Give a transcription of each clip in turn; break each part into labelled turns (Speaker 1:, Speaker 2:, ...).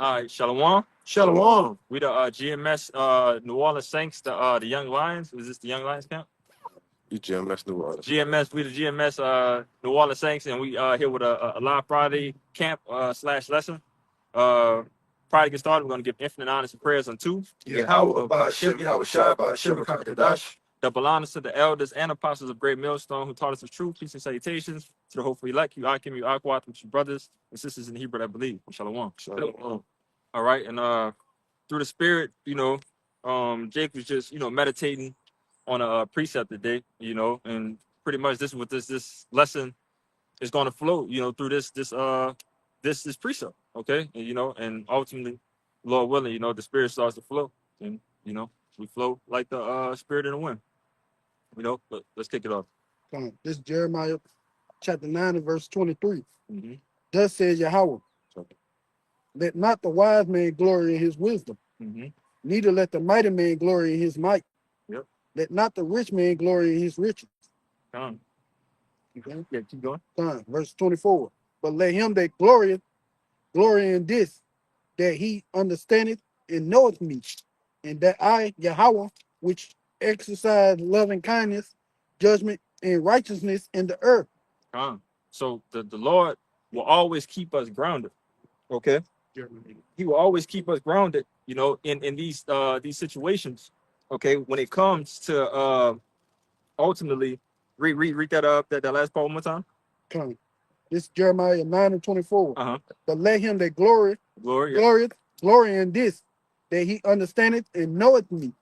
Speaker 1: All right, Shalom.
Speaker 2: Shalom.
Speaker 1: We the GMS New Orleans Saints, the Young Lions. Is this the Young Lions camp?
Speaker 2: You GMS New Orleans.
Speaker 1: GMS, we the GMS New Orleans Saints, and we here with a live Friday camp slash lesson. Prior to get started, we're going to give infinite honors and prayers unto
Speaker 2: Yahweh Ba'ashem, Yahweh Shai Ba'ashem, Kakadash.
Speaker 1: double honors to the elders and apostles of Great Millstone who taught us the truth, peace, and salutations to the hopeful elect, you Akim, you Akwat, which you brothers and sisters in Hebrew that believe. Shalom.
Speaker 2: Shalom.
Speaker 1: All right, and through the spirit, Jake was just, meditating on a precept today, and pretty much this is what this lesson is going to flow, through this precept, okay, and ultimately, Lord willing, the spirit starts to flow, and we flow like the spirit in the wind, But let's kick it off.
Speaker 3: Come on. This is Jeremiah chapter 9 and verse 23.
Speaker 1: Mm-hmm.
Speaker 3: Thus says Yahweh, let not the wise man glory in his wisdom, neither let the mighty man glory in his might.
Speaker 1: Yep.
Speaker 3: Let not the rich man glory in his riches.
Speaker 1: Come on.
Speaker 3: Okay?
Speaker 1: Yeah, keep going.
Speaker 3: Verse 24. But let him that glorieth glory in this, that he understandeth and knoweth me, and that I, Yahweh, which exercise loving kindness, judgment, and righteousness in the earth.
Speaker 1: So the Lord will always keep us grounded. Okay. He will always keep us grounded, in these situations. Okay, when it comes to ultimately read that last part one more time.
Speaker 3: Come. This is Jeremiah 9 and 24. But let him that glory in this, that he understandeth and knoweth me,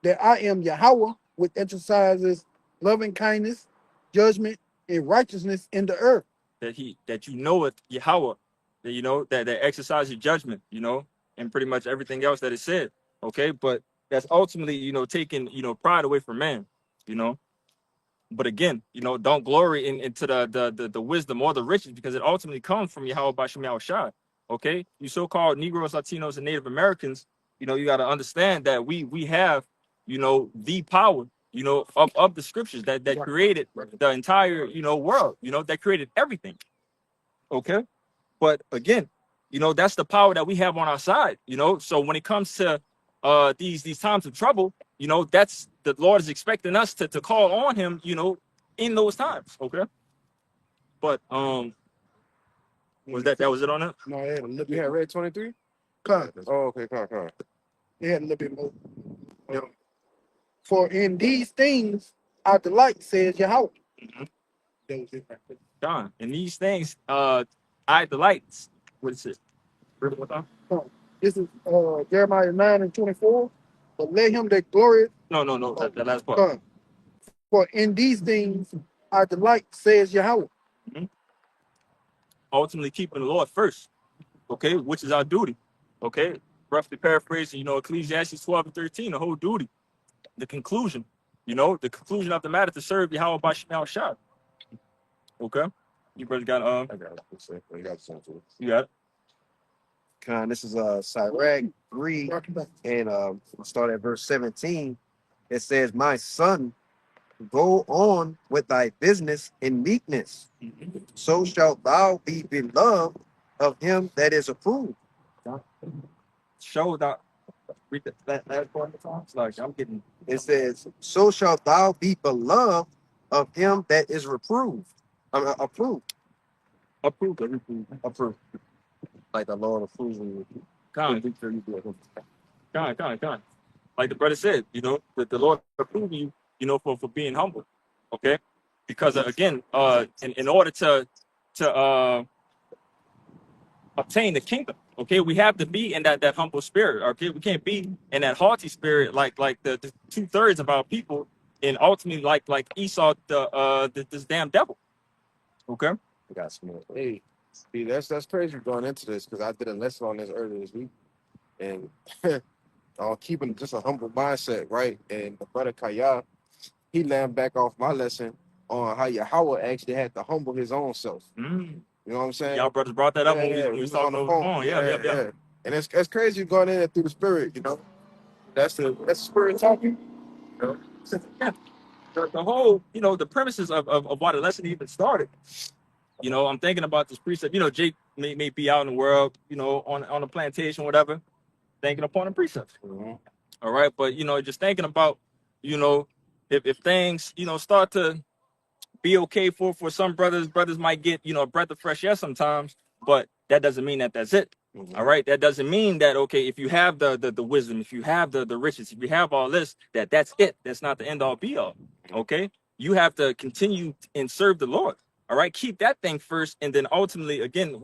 Speaker 3: that I am Yahweh, which exercises loving kindness, judgment, and righteousness in the earth.
Speaker 1: That you know it, Yahweh, that exercises judgment, and pretty much everything else that is said. Okay, but that's ultimately, taking, pride away from man, But again, don't glory into the wisdom or the riches, because it ultimately comes from Yahweh Ba'ashem Yahweh Shai. Okay, you so-called Negroes, Latinos, and Native Americans, you got to understand that we have, the power, of the scriptures that created the entire, world, that created everything. Okay, but again, that's the power that we have on our side. So when it comes to these times of trouble, that's the Lord is expecting us to call on him, in those times. Okay. But was that was it on that?
Speaker 3: No, it had a little bit.
Speaker 2: You had read 23?
Speaker 3: Come.
Speaker 2: Oh, okay, come on.
Speaker 3: It had a little bit more. For in these things I delight, says Yahweh. That was it right there.
Speaker 1: John, in these things, I delight. What is it?
Speaker 3: This is Jeremiah 9 and 24. But let him that glory.
Speaker 1: No, that last part.
Speaker 3: For in these things I delight, says Yahweh.
Speaker 1: Ultimately keeping the Lord first, okay, which is our duty. Okay, roughly paraphrasing, Ecclesiastes 12 and 13, the whole duty, the conclusion, the conclusion of the matter to serve Yahweh Ba'ashem Yahweh Shai. Okay, you brothers got
Speaker 2: I got it.
Speaker 1: You got it.
Speaker 4: This is Sirach 3, and start at verse 17. It says, my son, go on with thy business in meekness, so shalt thou be beloved of him that is approved.
Speaker 1: Show that. Read that last part of the song. It's like I'm getting.
Speaker 4: It says, so shalt thou be beloved of him that is approved. Approved. Like the Lord approves you.
Speaker 1: Kind. Like the brother said, that the Lord approves you, for being humble. Okay, because again, in order to obtain the kingdom, okay, we have to be in that humble spirit. Okay, we can't be in that haughty spirit like the 2/3 of our people, and ultimately like Esau, this damn devil. Okay.
Speaker 4: We got some.
Speaker 2: Hey, see, that's crazy going into this, because I did a lesson on this earlier this week, and on keeping just a humble mindset, right? And the brother Kaya, he landed back off my lesson on how Yahweh actually had to humble his own self. You know what I'm saying?
Speaker 1: Y'all brothers brought that up when we was
Speaker 2: on the phone. Yeah. And it's crazy going in it through the spirit, That's the spirit talking.
Speaker 1: The whole, the premises of why the lesson even started. I'm thinking about this precept. Jake may be out in the world, you know, on a plantation, whatever, thinking upon the precepts. All right, but you know, just thinking about, you know, if things, you know, start to be okay for some brothers might get, you know, a breath of fresh air sometimes, but that doesn't mean that that's it. All right, that doesn't mean that, okay, if you have the wisdom, if you have the riches, if you have all this, that's it. That's not the end all be all. Okay, you have to continue and serve the Lord. All right, keep that thing first, and then ultimately, again,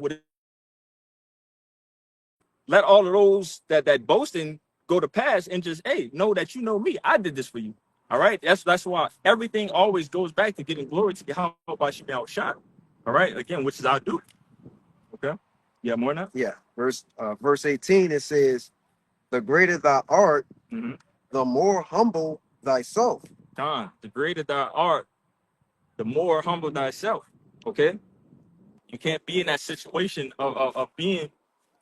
Speaker 1: let all of those that boasting go to pass, and just, hey, know that you know me. I did this for you. All right. That's why everything always goes back to giving glory to Yahweh by Shemel outshot. All right. Again, which is our duty. Okay. Yeah, more now?
Speaker 4: Yeah. Verse 18, it says, the greater thou art, the more humble thyself.
Speaker 1: Don, the greater thou art, the more humble thyself. Okay. You can't be in that situation of being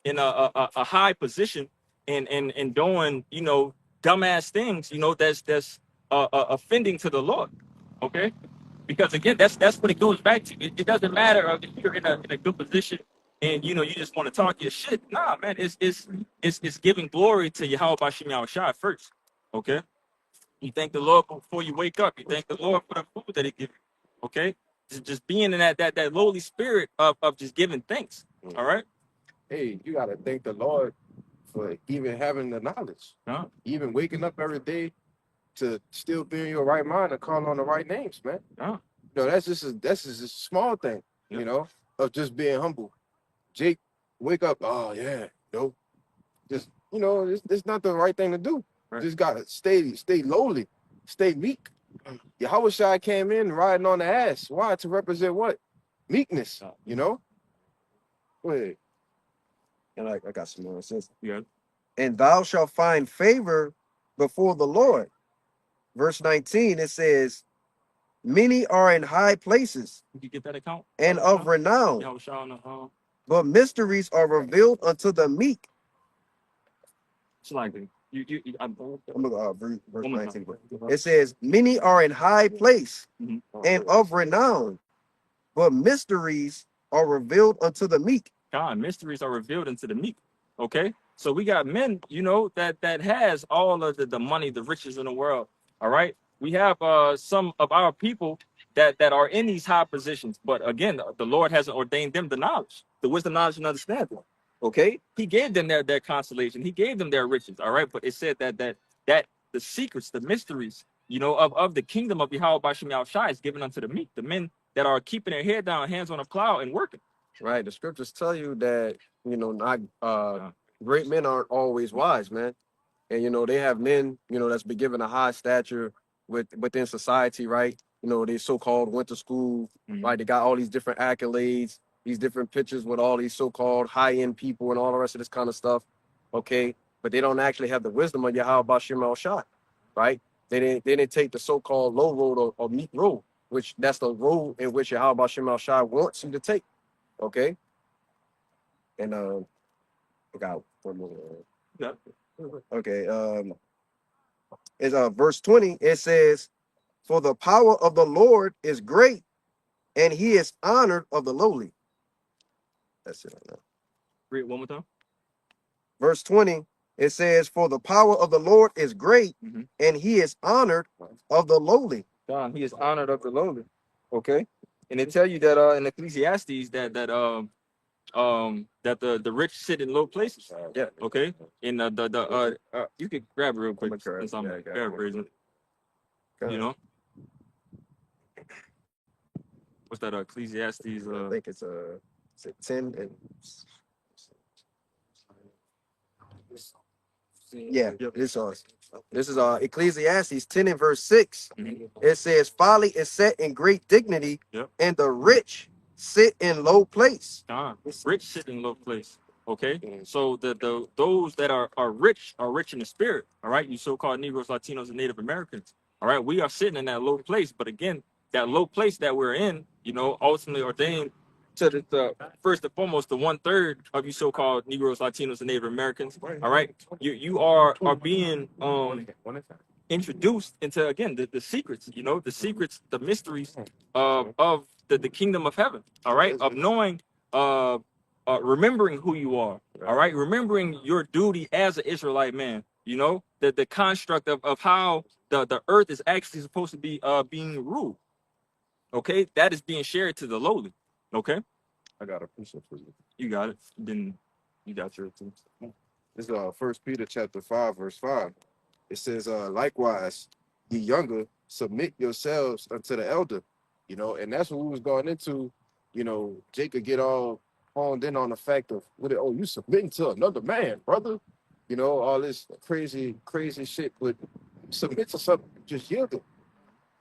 Speaker 1: in a high position and doing, you know, dumbass things, you know, that's offending to the Lord. Okay. Because again, that's what it goes back to. It doesn't matter if you're in a good position and, you know, you just want to talk your shit. Nah, man, it's giving glory to Yahweh Bashim Yahushua first. Okay. You thank the Lord before you wake up. You thank the Lord for the food that He gives you. Okay. Just being in that lowly spirit of just giving thanks. All right.
Speaker 2: Hey, you gotta thank the Lord for even having the knowledge, even waking up every day to still be in your right mind and call on the right names, man. You know, that's just a small thing, you know, of just being humble. Jake, wake up. Oh yeah, no, just, you know, it's not the right thing to do. Right. Just gotta stay lowly, stay meek. Yahweh Shai came in riding on the ass. Why? To represent what? Meekness. You know. Wait.
Speaker 4: And I got some more. It says,
Speaker 1: Yeah.
Speaker 4: and thou shalt find favor before the Lord. Verse 19, it says, many are in high places.
Speaker 1: Did you get that account?
Speaker 4: And of renown.
Speaker 1: Yeah,
Speaker 4: but mysteries are revealed unto the meek.
Speaker 1: it's like I'm
Speaker 4: gonna verse 19. It says, many are in high place and of renown, but mysteries are revealed unto the meek.
Speaker 1: God, mysteries are revealed into the meek. Okay, so we got men, you know, that has all of the money, the riches in the world. All right, we have some of our people that are in these high positions, but again, the Lord hasn't ordained them the knowledge, the wisdom, knowledge, and understanding. Okay, He gave them their consolation, He gave them their riches. All right, but it said that the secrets, the mysteries, you know, of the kingdom of Yahweh Bashim Yahushua is given unto the meek, the men that are keeping their head down, hands on a plow, and working.
Speaker 4: Right. The scriptures tell you that, you know, not great men aren't always wise, man. And, you know, they have men, you know, that's been given a high stature within society, right? You know, they so-called went to school, right? They got all these different accolades, these different pictures with all these so-called high-end people and all the rest of this kind of stuff. Okay. But they don't actually have the wisdom of Yahweh Bashim al-Shah, right? They didn't take the so-called low road or meek road, which that's the road in which Yahweh Bashim al-Shah wants you to take. Okay. And I got one more.
Speaker 1: Yeah.
Speaker 4: Okay. It's verse 20. It says, for the power of the Lord is great, and He is honored of the lowly. That's it.
Speaker 1: Read it one more time.
Speaker 4: Verse 20. It says, for the power of the Lord is great, and He is honored of the lowly.
Speaker 1: God, He is honored of the lowly. Okay. And they tell you that in Ecclesiastes that the rich sit in low places.
Speaker 4: Yeah.
Speaker 1: Okay. And you could grab it real quick since I'm paraphrasing. You know. What's that? Ecclesiastes.
Speaker 4: I think it's 10 and. Yeah, this is Ecclesiastes 10 and verse 6. It says, folly is set in great dignity, and the rich sit in low place.
Speaker 1: Rich sit in low place. Okay, so those that are rich in the spirit. All right, you so-called Negroes, Latinos, and Native Americans. All right, we are sitting in that low place, but again, that low place that we're in, you know, ultimately ordained to the first and foremost, the 1/3 of you so-called Negroes, Latinos, and Native Americans. All right, you are being introduced into, again, the secrets, you know, the secrets, the mysteries of the kingdom of heaven. All right, of knowing remembering who you are. All right, remembering your duty as an Israelite man. You know, the construct of how the earth is actually supposed to be being ruled. Okay, that is being shared to the lowly. Okay,
Speaker 2: I got a precept for you.
Speaker 1: you got it. Then you got your too.
Speaker 2: This is 1 Peter chapter 5, verse 5. It says, likewise, ye younger, submit yourselves unto the elder. You know, and that's what we was going into. You know, Jacob get all honed in on the fact of, oh, you submitting to another man, brother. You know, all this crazy shit, but submit to something, just yield it.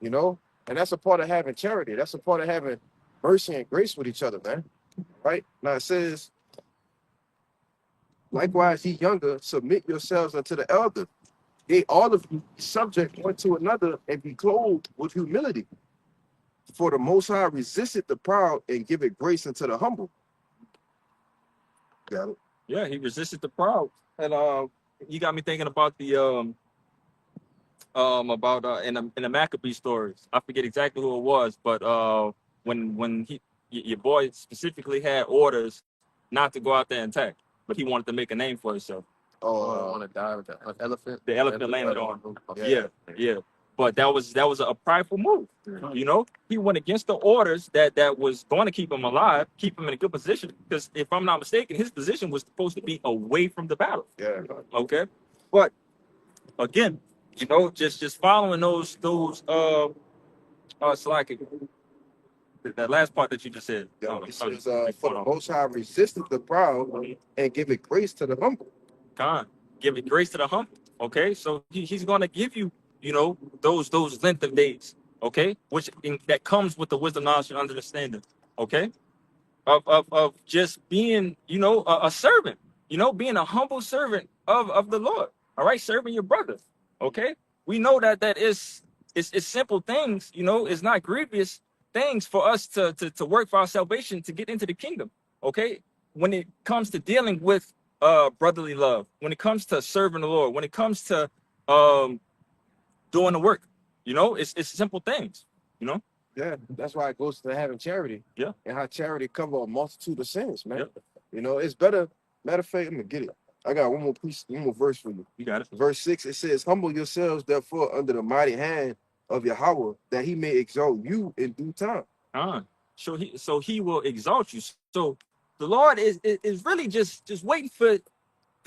Speaker 2: You know, and that's a part of having charity. That's a part of having mercy and grace with each other, man. Right? Now it says, likewise, ye younger, submit yourselves unto the elder. They all of you be subject one to another and be clothed with humility. For the Most High resisteth the proud and giveth grace unto the humble. Got it?
Speaker 1: Yeah, he resisted the proud, and you got me thinking about the in the Maccabee stories. I forget exactly who it was, but when your boy specifically had orders not to go out there and attack, but he wanted to make a name for himself.
Speaker 2: Oh, want to die with the elephant?
Speaker 1: The elephant landed on him. Yeah. But that was a prideful move. You know, he went against the orders that was going to keep him alive, keep him in a good position. Because if I'm not mistaken, his position was supposed to be away from the battle.
Speaker 2: Yeah.
Speaker 1: Okay. But again, you know, just following those it's like that last part that you just said.
Speaker 2: It says, for the Most High resisteth the proud and giveth grace to the humble.
Speaker 1: God, give it grace to the humble. Okay, so he's going to give you, you know, those length of days. Okay, which that comes with the wisdom, knowledge, and understanding. Okay, of just being, you know, a servant. You know, being a humble servant of the Lord. All right, serving your brother. Okay, we know that it's simple things. You know, it's not grievous things for us to work for our salvation to get into the kingdom. Okay, when it comes to dealing with brotherly love, when it comes to serving the Lord, when it comes to doing the work, you know, it's simple things, you know.
Speaker 2: Yeah, that's why it goes to having charity.
Speaker 1: Yeah,
Speaker 2: and how charity cover a multitude of sins, man.
Speaker 1: Yeah.
Speaker 2: You know, it's better. Matter of fact, I'm gonna get it. I got one more verse for you.
Speaker 1: You got it.
Speaker 2: Verse 6, it says, humble yourselves therefore under the mighty hand of Yahweh, that he may exalt you in due time.
Speaker 1: So he will exalt you. So the Lord is really just waiting to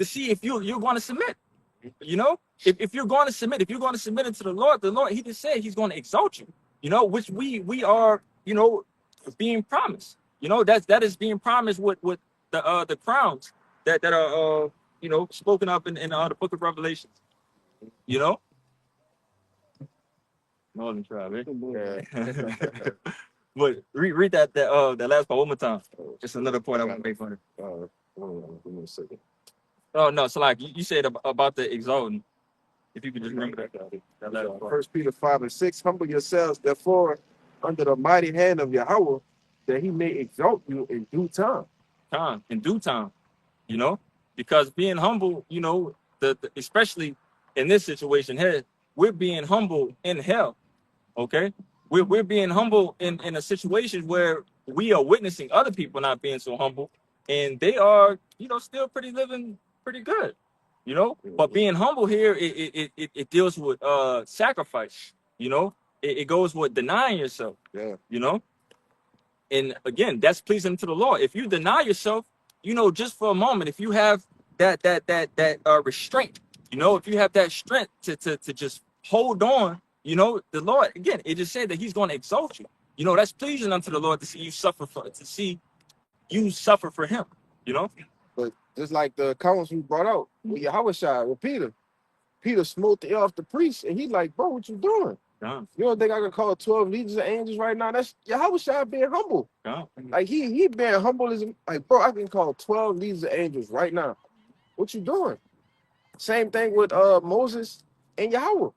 Speaker 1: see if you're going to submit. You know, if you're going to submit, into the Lord, he just said he's going to exalt you. You know, which we are, you know, being promised. You know, that is being promised with the crowns that are you know, spoken up in the book of Revelation. You know, Northern tribe, eh? Yeah. But read that last part one more time. Just another point I want to make for it.
Speaker 2: Hold on, give me a second.
Speaker 1: Oh no, so like you said about the exalting. If you could just remember that last part.
Speaker 2: 1 Peter 5 and 6, humble yourselves therefore under the mighty hand of Yahweh, that he may exalt you in due time.
Speaker 1: In due time, you know, because being humble, you know, the especially in this situation here, we're being humble in hell. Okay, we're being humble in a situation where we are witnessing other people not being so humble, and they are, you know, still living pretty good, you know. But being humble here, it deals with sacrifice, you know. It goes with denying yourself, you know. And again, that's pleasing to the Lord. If you deny yourself, you know, just for a moment, if you have that restraint, you know, if you have that strength to just hold on. You know, the Lord, again, it just said that he's going to exalt you. You know, that's pleasing unto the Lord to see you suffer for him, you know?
Speaker 2: But just like the accounts we brought out with Yahweh with Peter smote the ear off the priest, and he like, bro, what you doing? You don't think I can call 12 legions of angels right now? That's Yahweh being humble. Like he being humble is like, bro, I can call 12 legions of angels right now. What you doing? Same thing with Moses and Yahweh.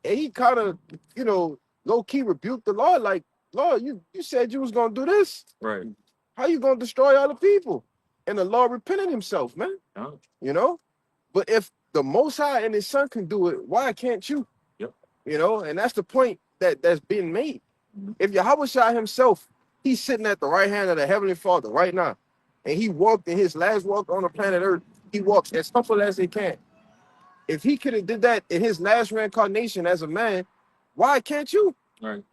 Speaker 2: He kind of, you know, low-key rebuked the Lord, like, Lord, you said you was going to do this.
Speaker 1: Right.
Speaker 2: How you going to destroy all the people? And the Lord repented himself, man. You know? But if the Most High and his son can do it, why can't you?
Speaker 1: Yep.
Speaker 2: You know? And that's the point that's being made. If Yahweh himself, he's sitting at the right hand of the Heavenly Father right now. and he walked in his last walk on the planet Earth, he walks as humble as he can. If he could have did that in his last reincarnation as a man, why can't you?
Speaker 1: Right.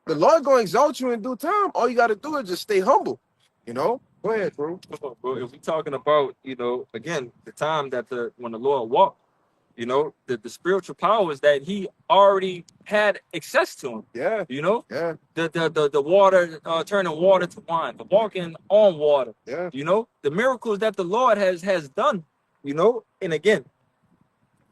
Speaker 2: The Lord gonna exalt you in due time. All you got to do is just stay humble. You know. Go ahead, bro.
Speaker 1: Bro, if we talking about, again, the time that when the Lord walked, the spiritual powers that he already had access to him.
Speaker 2: Yeah. Yeah.
Speaker 1: The water, turning water to wine, the walking on water.
Speaker 2: Yeah.
Speaker 1: The miracles that the Lord has done. And again,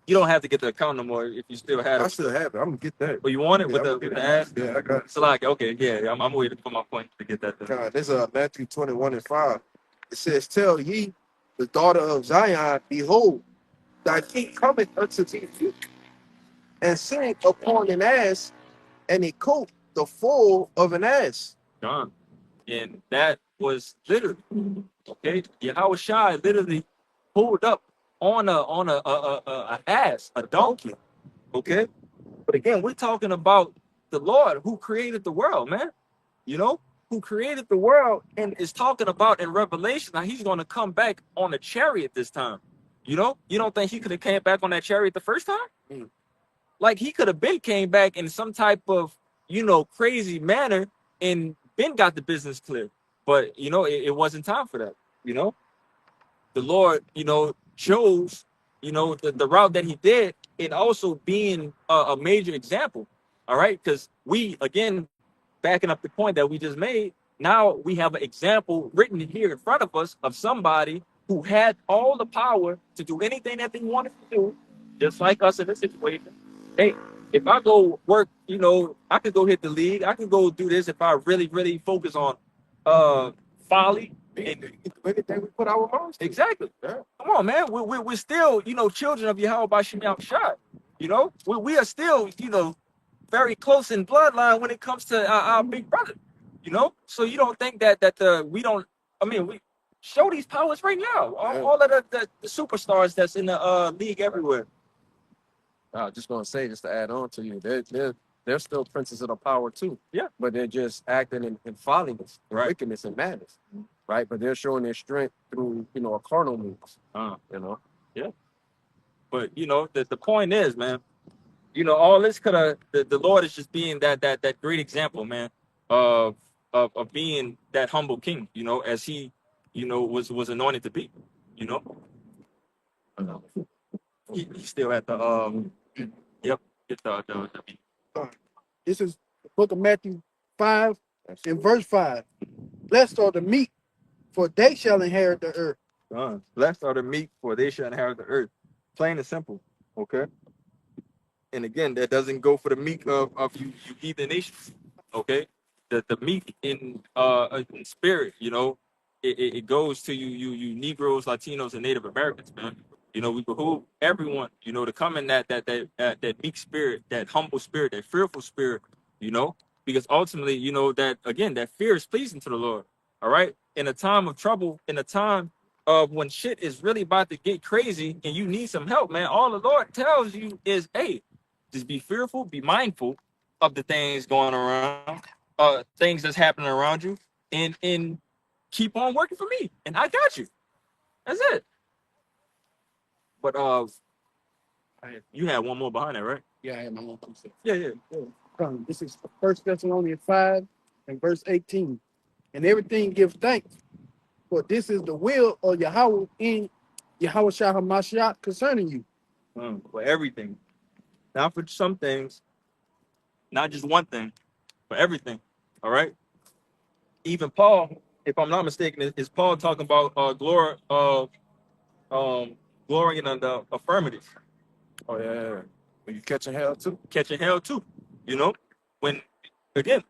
Speaker 1: you don't have to get the account no more if you still have it.
Speaker 2: I still have it. I'm gonna get that.
Speaker 1: But you want it
Speaker 2: Yeah,
Speaker 1: with the ass?
Speaker 2: Yeah, I got it.
Speaker 1: So like, okay, yeah, I'm waiting for my point to get that.
Speaker 2: God, this is Matthew 21:5. It says, "Tell ye the daughter of Zion, behold, thy king cometh unto thee, and sitting upon an ass, and a coat the foal of an ass."
Speaker 1: John. And that was literally, okay, Yahweh Shai literally pulled up on a ass, a donkey, okay? But again, we're talking about the Lord who created the world, man. Who created the world and is talking about in Revelation now he's going to come back on a chariot this time. You don't think he could have came back on that chariot the first time? Like he could have been came back in some type of, crazy manner and been got the business clear. But, it wasn't time for that. The Lord, chose, the route that he did and also being a major example. All right. Because we, again, backing up the point that we just made, now we have an example written here in front of us of somebody who had all the power to do anything that they wanted to do, just like us in this situation. Hey, if I go work, I could go hit the league. I could go do this if I really, really focus on folly.
Speaker 2: And anything we put our minds to.
Speaker 1: Exactly.
Speaker 2: Yeah.
Speaker 1: Come on, man. We're still, children of Yahweh by Shem Shai. We are still, very close in bloodline when it comes to our big brother. So you don't think that we don't. I mean, we show these powers right now. All of the superstars that's in the league everywhere.
Speaker 4: Just gonna say, just to add on to you, they're still princes of the power too.
Speaker 1: Yeah.
Speaker 4: But they're just acting in folliness,
Speaker 1: Right.
Speaker 4: wickedness, and madness. Right. But they're showing their strength through, a carnal means.
Speaker 1: Yeah. But the point is, man, all this could have the Lord is just being that great example, man, of being that humble king, as he, was anointed to be, he still at the yep, get the beat.
Speaker 3: This is the book of Matthew 5 and verse 5. Blessed are the meek, for they shall inherit the earth.
Speaker 1: Blessed are the meek, for they shall inherit the earth. Plain and simple. Okay. And again, that doesn't go for the meek of you heathen nations. Okay. The meek in spirit, it goes to you Negroes, Latinos, and Native Americans, man. We behoove everyone, to come in that meek spirit, that humble spirit, that fearful spirit, because ultimately, that again, that fear is pleasing to the Lord. All right. In a time of trouble, in a time of when shit is really about to get crazy and you need some help, man, all the Lord tells you is, hey, just be fearful, be mindful of the things going around, things that's happening around you, and keep on working for me, and I got you. That's it. But you had one more behind that, right?
Speaker 3: Yeah, I have my own concept.
Speaker 1: Yeah.
Speaker 3: This is 1 Thessalonians 5 and verse 18. And everything give thanks, for this is the will of Yahweh in Yahweh Shah HaMashiach concerning you.
Speaker 1: For everything. Not for some things, not just one thing, for everything. All right. Even Paul, if I'm not mistaken, is Paul talking about glory in the affirmative.
Speaker 2: Oh yeah. When you catching hell too.
Speaker 1: Catching hell too. When again,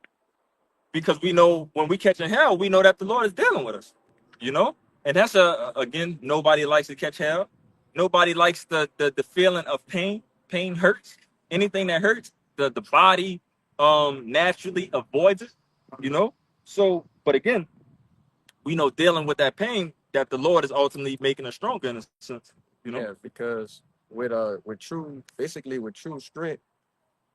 Speaker 1: because we know when we catching hell, we know that the Lord is dealing with us. And that's again, nobody likes to catch hell. Nobody likes the feeling of pain. Pain hurts. Anything that hurts, the body naturally avoids it. So, but again, we know dealing with that pain that the Lord is ultimately making us stronger in a sense.
Speaker 4: Yeah, because with true strength,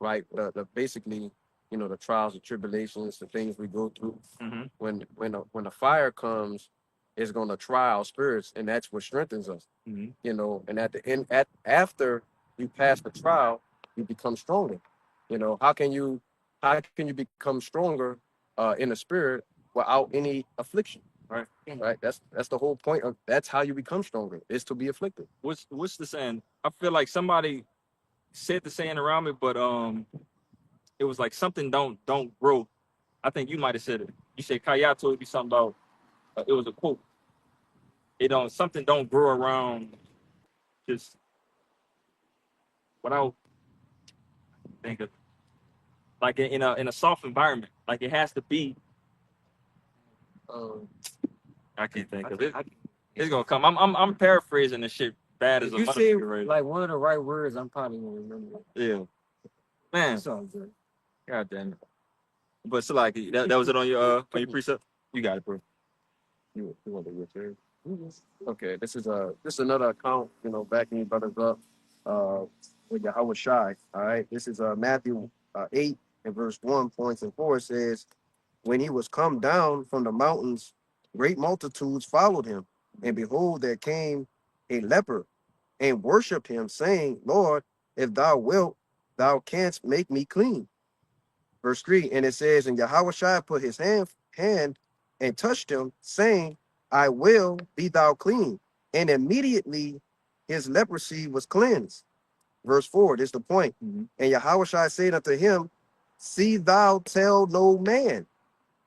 Speaker 4: right? The basically, the trials and tribulations, the things we go through.
Speaker 1: Mm-hmm.
Speaker 4: When the fire comes,
Speaker 2: is going to try our spirits, and that's what strengthens us.
Speaker 1: Mm-hmm.
Speaker 2: You know, and at the end, after you pass the trial, you become stronger. You know, how can you become stronger in the spirit without any affliction?
Speaker 1: Right.
Speaker 2: Right. That's the whole point of that's how you become stronger, is to be afflicted.
Speaker 1: What's the saying? I feel like somebody said the saying around me, but it was like something don't grow. I think you might have said it. You said Kaya told you something about it was a quote. It don't something don't grow around just without think of like in a soft environment. Like it has to be. I can't think of it. It's gonna come. I'm paraphrasing this shit bad as a
Speaker 4: If you say
Speaker 1: motherfucker, right?
Speaker 4: like one of the right words, I'm probably gonna remember it.
Speaker 1: Yeah, man.
Speaker 4: It's all good.
Speaker 1: God damn it. But so like that was it on your precept. You got it, bro.
Speaker 2: You want to get there? Okay, this is another account, you know, backing you brothers up with Yahweh Shai. All right, this is Matthew 8 and verse 1 points and 4 says, when he was come down from the mountains, great multitudes followed him, and behold, there came a leper and worshiped him, saying, Lord, if thou wilt, thou canst make me clean. Verse 3, and it says, and Yahweh Shai put his hand and touched him, saying, I will, be thou clean. And immediately his leprosy was cleansed. Verse 4, this is the point.
Speaker 1: Mm-hmm.
Speaker 2: And Yahweh Shai said unto him, see thou tell no man,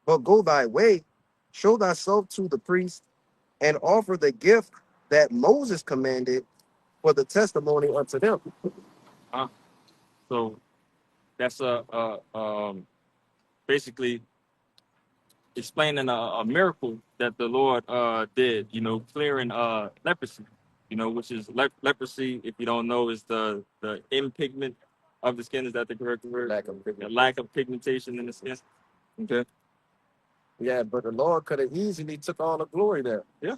Speaker 2: but go thy way, show thyself to the priest, and offer the gift that Moses commanded for the testimony unto them.
Speaker 1: So that's basically explaining a miracle that the Lord did, you know, clearing leprosy, you know, which is leprosy, if you don't know, is the impigment of the skin. Is that the correct word? Lack of pigmentation in the skin. Okay.
Speaker 2: Yeah, but the Lord could have easily took all the glory there.
Speaker 1: Yeah.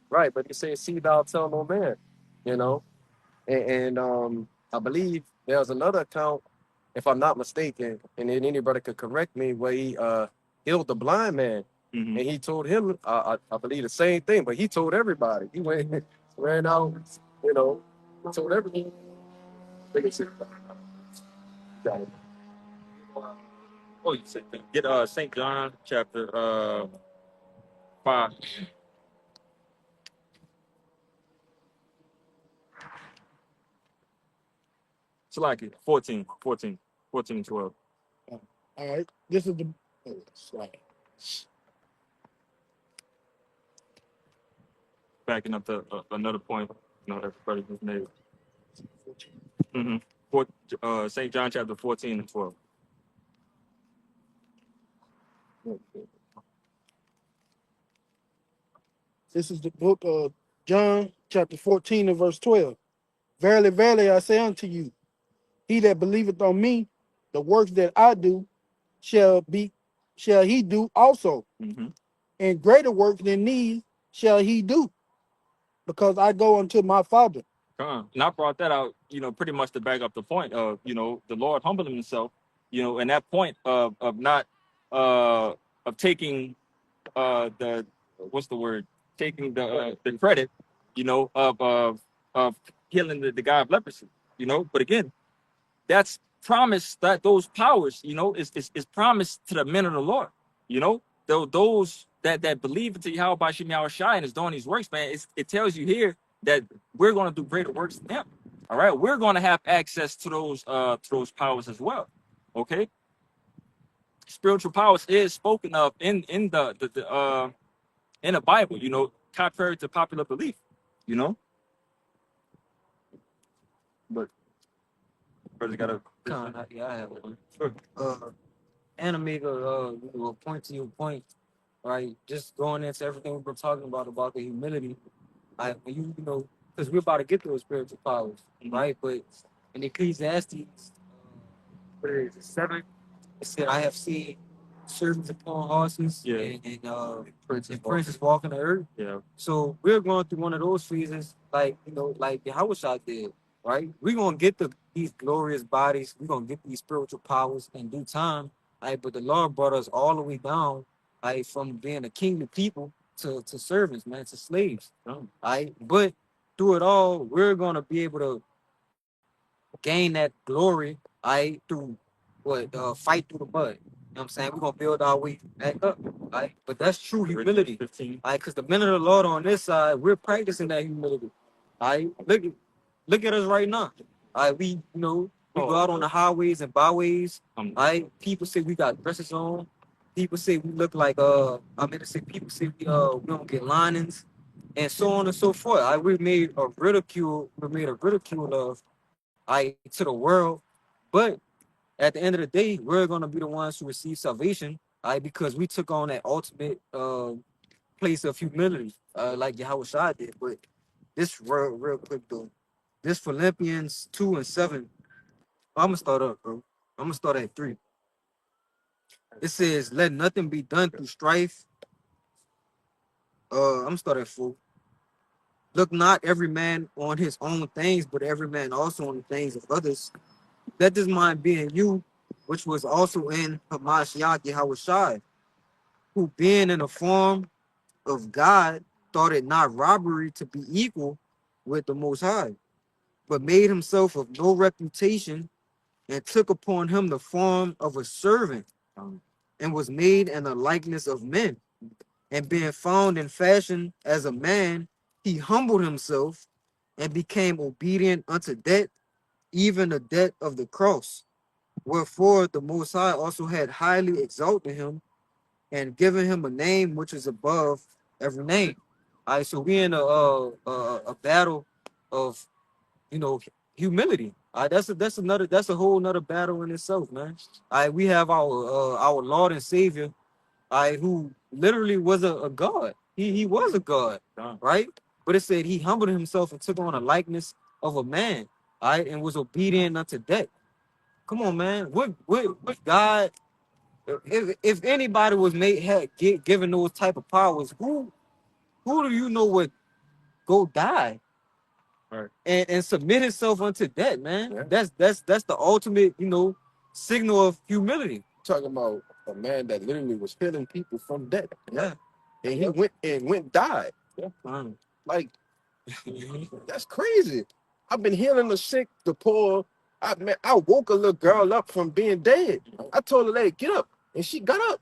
Speaker 2: Right, but he said, see thou tell no man, you know. And I believe there's another account, if I'm not mistaken, and then anybody could correct me, where he healed the blind man.
Speaker 1: Mm-hmm.
Speaker 2: And he told him, I believe the same thing, but he told everybody. He went, ran out, you know, told everybody.
Speaker 1: Oh, you said get St. John chapter 5. It's like it 14 and 12.
Speaker 3: All right. This is the slide.
Speaker 1: Backing up to another point, you know, everybody just made. Mm-hmm. St. John chapter 14 and 12.
Speaker 3: This is the book of John, chapter 14 and verse 12. Verily, verily, I say unto you, he that believeth on me, the works that I do, shall he do also.
Speaker 1: Mm-hmm.
Speaker 3: And greater works than these shall he do, because I go unto my Father.
Speaker 1: And I brought that out, you know, pretty much to back up the point of, you know, the Lord humbling himself, you know, and that point of not of taking the what's the word, taking the credit, you know, of healing the guy of leprosy, you know. But again, that's promised, that those powers, you know, is promised to the men of the Lord, you know. Those that believe into Yahweh by Shem Yahweh Shai and is doing these works, man. It tells you here that we're going to do greater works than him. All right, we're going to have access to those powers as well. Okay, spiritual powers is spoken of in the Bible, you know, contrary to popular belief, you know. But brother got a
Speaker 4: Yeah, I have one.
Speaker 1: sure.
Speaker 4: And Amiga, will point to your point, right? Just going into everything we've been talking about the humility. You know, because we're about to get those spiritual powers, right? But in Ecclesiastes, what is it, 7? It said, I have seen servants upon horses,
Speaker 1: Yeah.
Speaker 4: and princes walking the earth.
Speaker 1: Yeah.
Speaker 4: So we're going through one of those phases, like, you know, like Yahushua did, right? We're gonna get these glorious bodies, we're gonna get these spiritual powers in due time. But the Lord brought us all the way down, from being a kingly people
Speaker 5: to servants, man, to slaves. All right, but through it all, we're gonna be able to gain that glory, all right, through fight through the mud. You know what I'm saying? We're gonna build our way back up, all right? But that's true humility. All right, because the men of the Lord on this side, we're practicing that humility. All right, look at us right now. All right, we go out on the highways and byways. All right, people say we got dresses on. People say we look like people say we don't get linings, and so on and so forth. We made a ridicule. We made a ridicule of to the world, but at the end of the day, we're gonna be the ones who receive salvation, because we took on that ultimate place of humility, like Yahweh Shai did. But this real quick though, this Philippians 2:7. I'm gonna start up, bro. I'm gonna start at 3. It says, "Let nothing be done through strife." I'm gonna start at 4. Look not every man on his own things, but every man also on the things of others. Let this mind be in you, which was also in Hamashiach Yahushai, who being in the form of God, thought it not robbery to be equal with the Most High, but made himself of no reputation, and took upon him the form of a servant, and was made in the likeness of men. And being found in fashion as a man, he humbled himself and became obedient unto death, even the death of the cross. Wherefore the Most High also had highly exalted him and given him a name which is above every name. All right, so we in a battle of humility. All right, that's a whole nother battle in itself, man. All right, we have our Lord and Savior, who literally was a god. He was a god, right? But it said he humbled himself and took on a likeness of a man, all right, and was obedient unto death. Come on, man. What God? If anybody was given those type of powers, who do you know would go die, right, and submit himself unto death, man? Yeah. That's the ultimate, signal of humility.
Speaker 2: Talking about a man that literally was healing people from death.
Speaker 5: Yeah,
Speaker 2: and he went died. Yeah, like that's crazy. I've been healing the sick, the poor. I woke a little girl up from being dead. I told her, "Lady, get up," and she got up.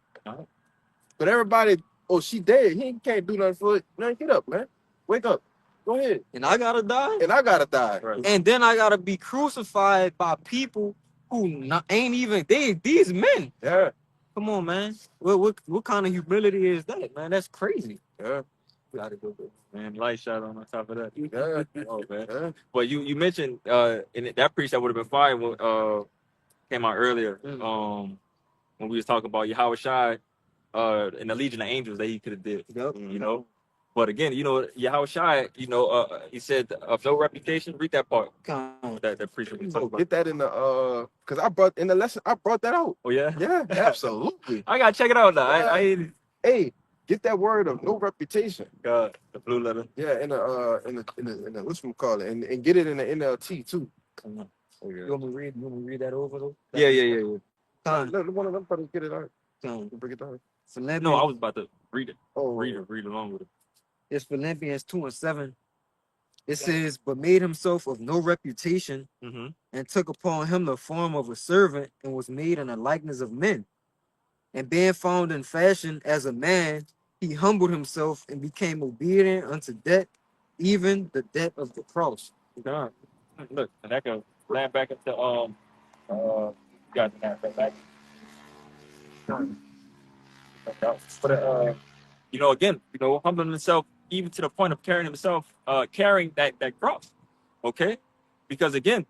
Speaker 2: But everybody, oh, she dead. He can't do nothing for it. Man, get up, man. Wake up. Go ahead.
Speaker 5: And I gotta die.
Speaker 2: And I gotta die. Right.
Speaker 5: And then I gotta be crucified by people who ain't even these men.
Speaker 2: Yeah.
Speaker 5: Come on, man. What kind of humility is that, man? That's crazy.
Speaker 2: Yeah.
Speaker 1: Gotta go, man. Light shot on top of that.
Speaker 2: Yeah.
Speaker 1: Oh man. Yeah. But you mentioned in that preach that would have been fine when came out earlier. When we was talking about Yahweh Shai and the Legion of Angels that he could have did.
Speaker 5: Yep.
Speaker 1: But again, Yahweh Shai, he said of no reputation. Read that part. That preacher was talking about.
Speaker 2: Get that in the because I brought in the lesson. I brought that out.
Speaker 1: Oh yeah.
Speaker 2: Yeah. Absolutely.
Speaker 1: I gotta check it out now.
Speaker 2: Yeah. Hey, get that word of no reputation.
Speaker 1: The blue letter.
Speaker 2: Yeah, in the whatchamacallit, and get it in the NLT too.
Speaker 5: Come on. Oh, yeah. You want me to read that over though?
Speaker 1: Yeah.
Speaker 2: Let one of them brothers get it out. Bring it down.
Speaker 1: No, I was about to read it.
Speaker 2: Oh,
Speaker 1: read along with it.
Speaker 5: It's Philippians 2:7. It says, "But made himself of no reputation, and took upon him the form of a servant, and was made in the likeness of men. And being found in fashion as a man, he humbled himself and became obedient unto death, even the death of the cross."
Speaker 1: God. Look, and that goes land back into got that back. But again, humbling himself even to the point of carrying that cross. Okay? Because again,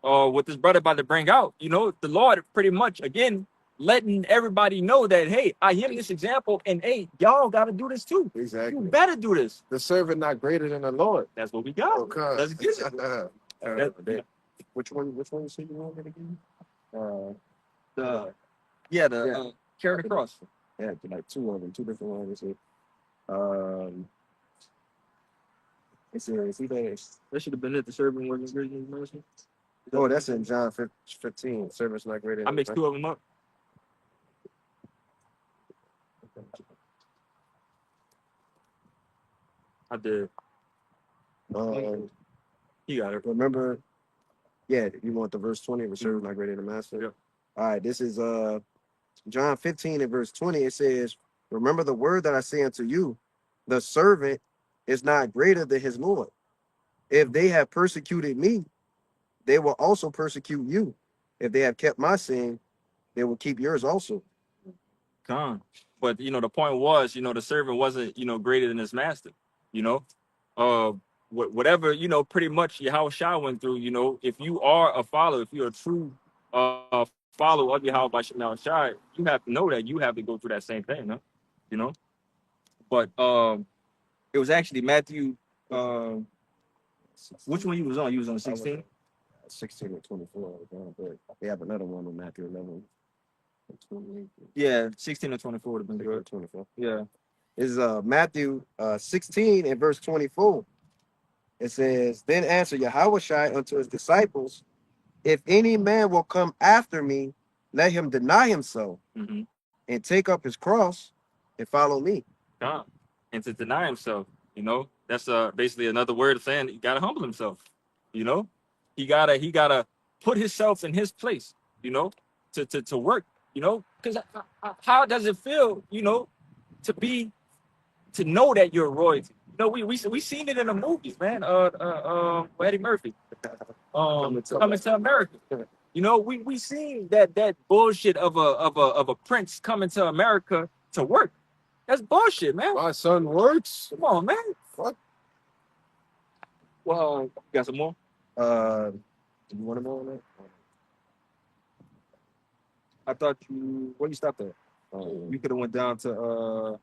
Speaker 1: what this brother about to bring out, the Lord pretty much again letting everybody know that, hey, I am this example, and hey, y'all got to do this too.
Speaker 2: Exactly.
Speaker 1: You better do this.
Speaker 2: The servant not greater than the Lord.
Speaker 1: That's what we got.
Speaker 2: Okay.
Speaker 1: Let's get it.
Speaker 2: Which one you say you wanted again?
Speaker 1: Carry the cross.
Speaker 2: Yeah, like two of them, two different ones.
Speaker 1: That should have been it. The servant wasn't greater than mercy.
Speaker 2: Oh, that's in John 15. Servant's not greater than
Speaker 1: I mixed two of them up. I did. You got it.
Speaker 4: Remember, yeah, you want the verse 20, reserve not greater than master.
Speaker 1: Yep.
Speaker 4: All right, this is John 15 and verse 20. It says, remember the word that I say unto you, the servant is not greater than his Lord. If they have persecuted me, they will also persecute you. If they have kept my saying, they will keep yours also.
Speaker 1: Con. But you know, the point was, you know, the servant wasn't, you know, greater than his master. You know, whatever, you know, pretty much Yahweh Shai went through. You know, if you are a follower, if you're a true follower of Yahweh Shai, you have to know that you have to go through that same thing. Huh? You know, but it was actually Matthew. Which one you was on? You was on 16.
Speaker 4: 16 and 24. But they have another one on Matthew 11.
Speaker 1: Yeah, 16 or 24 would have been good.
Speaker 4: 24.
Speaker 1: Yeah.
Speaker 4: Is Matthew 16 and verse 24. It says, then answer Yahweh Shai unto his disciples, if any man will come after me, let him deny himself and take up his cross and follow me.
Speaker 1: God. And to deny himself, you know, that's basically another word of saying he gotta humble himself. You know, he gotta put himself in his place, you know, to work, you know, because how does it feel, you know, to know that you're royalty? You know, we seen it in the movies, man. Eddie Murphy, coming to America. You know, we seen that bullshit of a prince coming to America to work. That's bullshit, man.
Speaker 2: My son works.
Speaker 1: Come on, man.
Speaker 2: What?
Speaker 1: Well, you got some more?
Speaker 4: Do you want to know on that?
Speaker 1: I thought where you stopped at? You could have went down to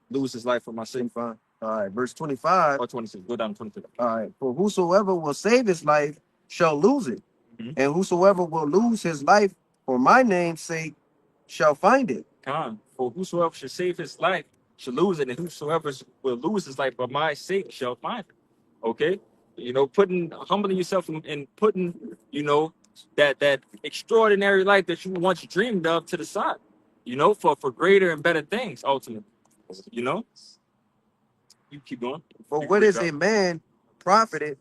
Speaker 1: lose his life for my sake.
Speaker 4: Fine. All right, verse 25.
Speaker 1: Or 26. Go down to 26.
Speaker 4: All right, for whosoever will save his life shall lose it, and whosoever will lose his life for my name's sake shall find it.
Speaker 1: For whosoever should save his life shall lose it, and whosoever will lose his life for my sake shall find it. Okay? You know, humbling yourself and putting, you know, that extraordinary life that you once dreamed of to the side, you know, for greater and better things, ultimately. You know? You keep going.
Speaker 4: For what is a man profited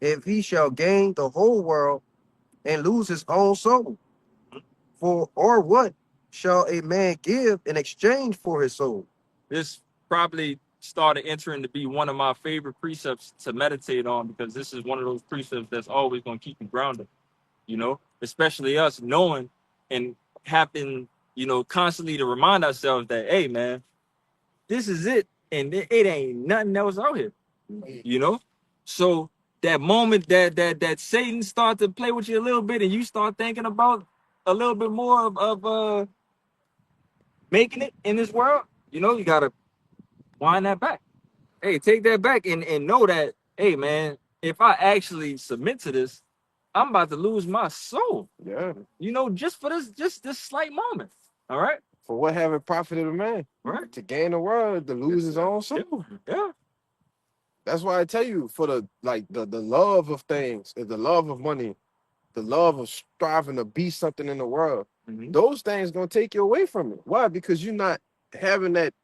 Speaker 4: if he shall gain the whole world and lose his own soul? For or what shall a man give in exchange for his soul?
Speaker 1: This probably started entering to be one of my favorite precepts to meditate on, because this is one of those precepts that's always going to keep you grounded, you know, especially us knowing and having, you know, constantly to remind ourselves that, hey, man, this is it. And it ain't nothing else out here, you know? So that moment that Satan starts to play with you a little bit and you start thinking about a little bit more of making it in this world, you know, you got to wind that back. Hey, take that back and know that, hey, man, if I actually submit to this, I'm about to lose my soul.
Speaker 2: Yeah.
Speaker 1: You know, just for this slight moment. All right.
Speaker 2: For what have it profited a man?
Speaker 1: Right.
Speaker 2: To gain the world, to lose his own soul.
Speaker 1: Yeah.
Speaker 2: That's why I tell you, for the love of things, the love of money, the love of striving to be something in the world, those things gonna take you away from it. Why? Because you're not having that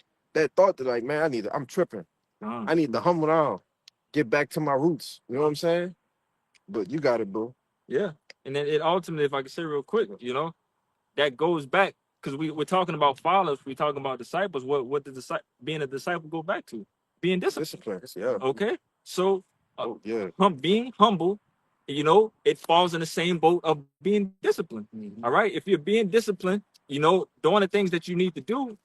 Speaker 2: thought that, like, man, I'm tripping. I need to humble down, get back to my roots. You know what I'm saying? But you got it, bro.
Speaker 1: Yeah. And then it ultimately, if I can say real quick, you know, that goes back, because we're talking about followers, we're talking about disciples. What did being a disciple go back to? Being disciplined.
Speaker 2: Yeah.
Speaker 1: Okay. So
Speaker 2: yeah.
Speaker 1: Being humble, you know, it falls in the same boat of being disciplined. All right. If you're being disciplined, you know, doing the things that you need to do,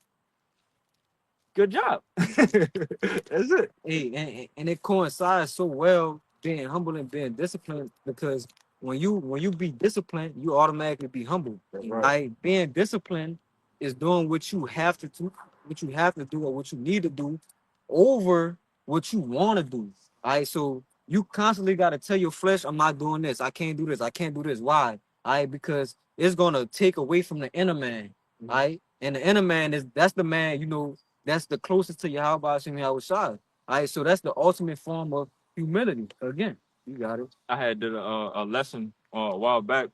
Speaker 1: good job. That's it.
Speaker 5: Hey, and it coincides so well, being humble and being disciplined, because when you be disciplined, you automatically be humble.
Speaker 2: Right.
Speaker 5: Being disciplined is doing what you have to do, or what you need to do over what you want to do. All right, so you constantly got to tell your flesh, I'm not doing this, I can't do this, I can't do this. Why? All right, because it's gonna take away from the inner man. All right, and the inner man that's the man, you know, that's the closest to Yahweh Hashem Yahweh Shai. All right, so that's the ultimate form of humility. Again, you got it.
Speaker 1: I had did a lesson a while back.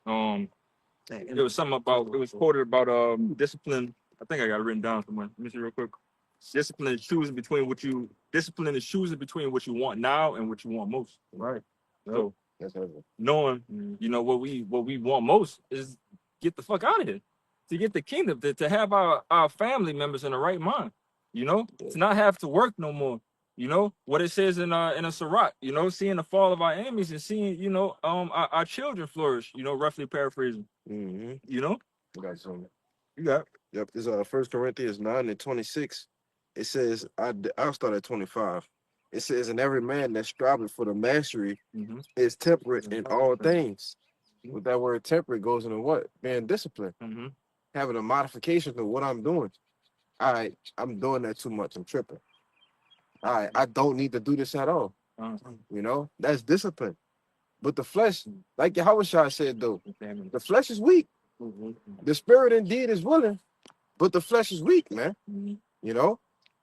Speaker 1: It was something about, it was quoted about discipline. I think I got it written down somewhere. Let me see real quick. Discipline is choosing between what you want now and what you want most.
Speaker 2: Right.
Speaker 1: So
Speaker 2: That's heavy.
Speaker 1: knowing, what we want most is get the fuck out of here, to get the kingdom, to have our family members in the right mind, to not have to work no more. What it says in a Sirach, seeing the fall of our enemies and seeing, our children flourish, roughly paraphrasing.
Speaker 2: Mm-hmm.
Speaker 1: You
Speaker 2: got something.
Speaker 1: You got.
Speaker 2: Yep. It's 1 Corinthians 9:26. It says, I'll start at 25. It says, and every man that's striving for the mastery is temperate in all things. With that word temperate goes into what? Being disciplined. Having a modification of what I'm doing. All right, I'm doing that too much. I'm tripping. All right, I don't need to do this at all. That's discipline. But the flesh, like Yahweh said, though, the flesh is weak. The spirit indeed is willing, but the flesh is weak, man.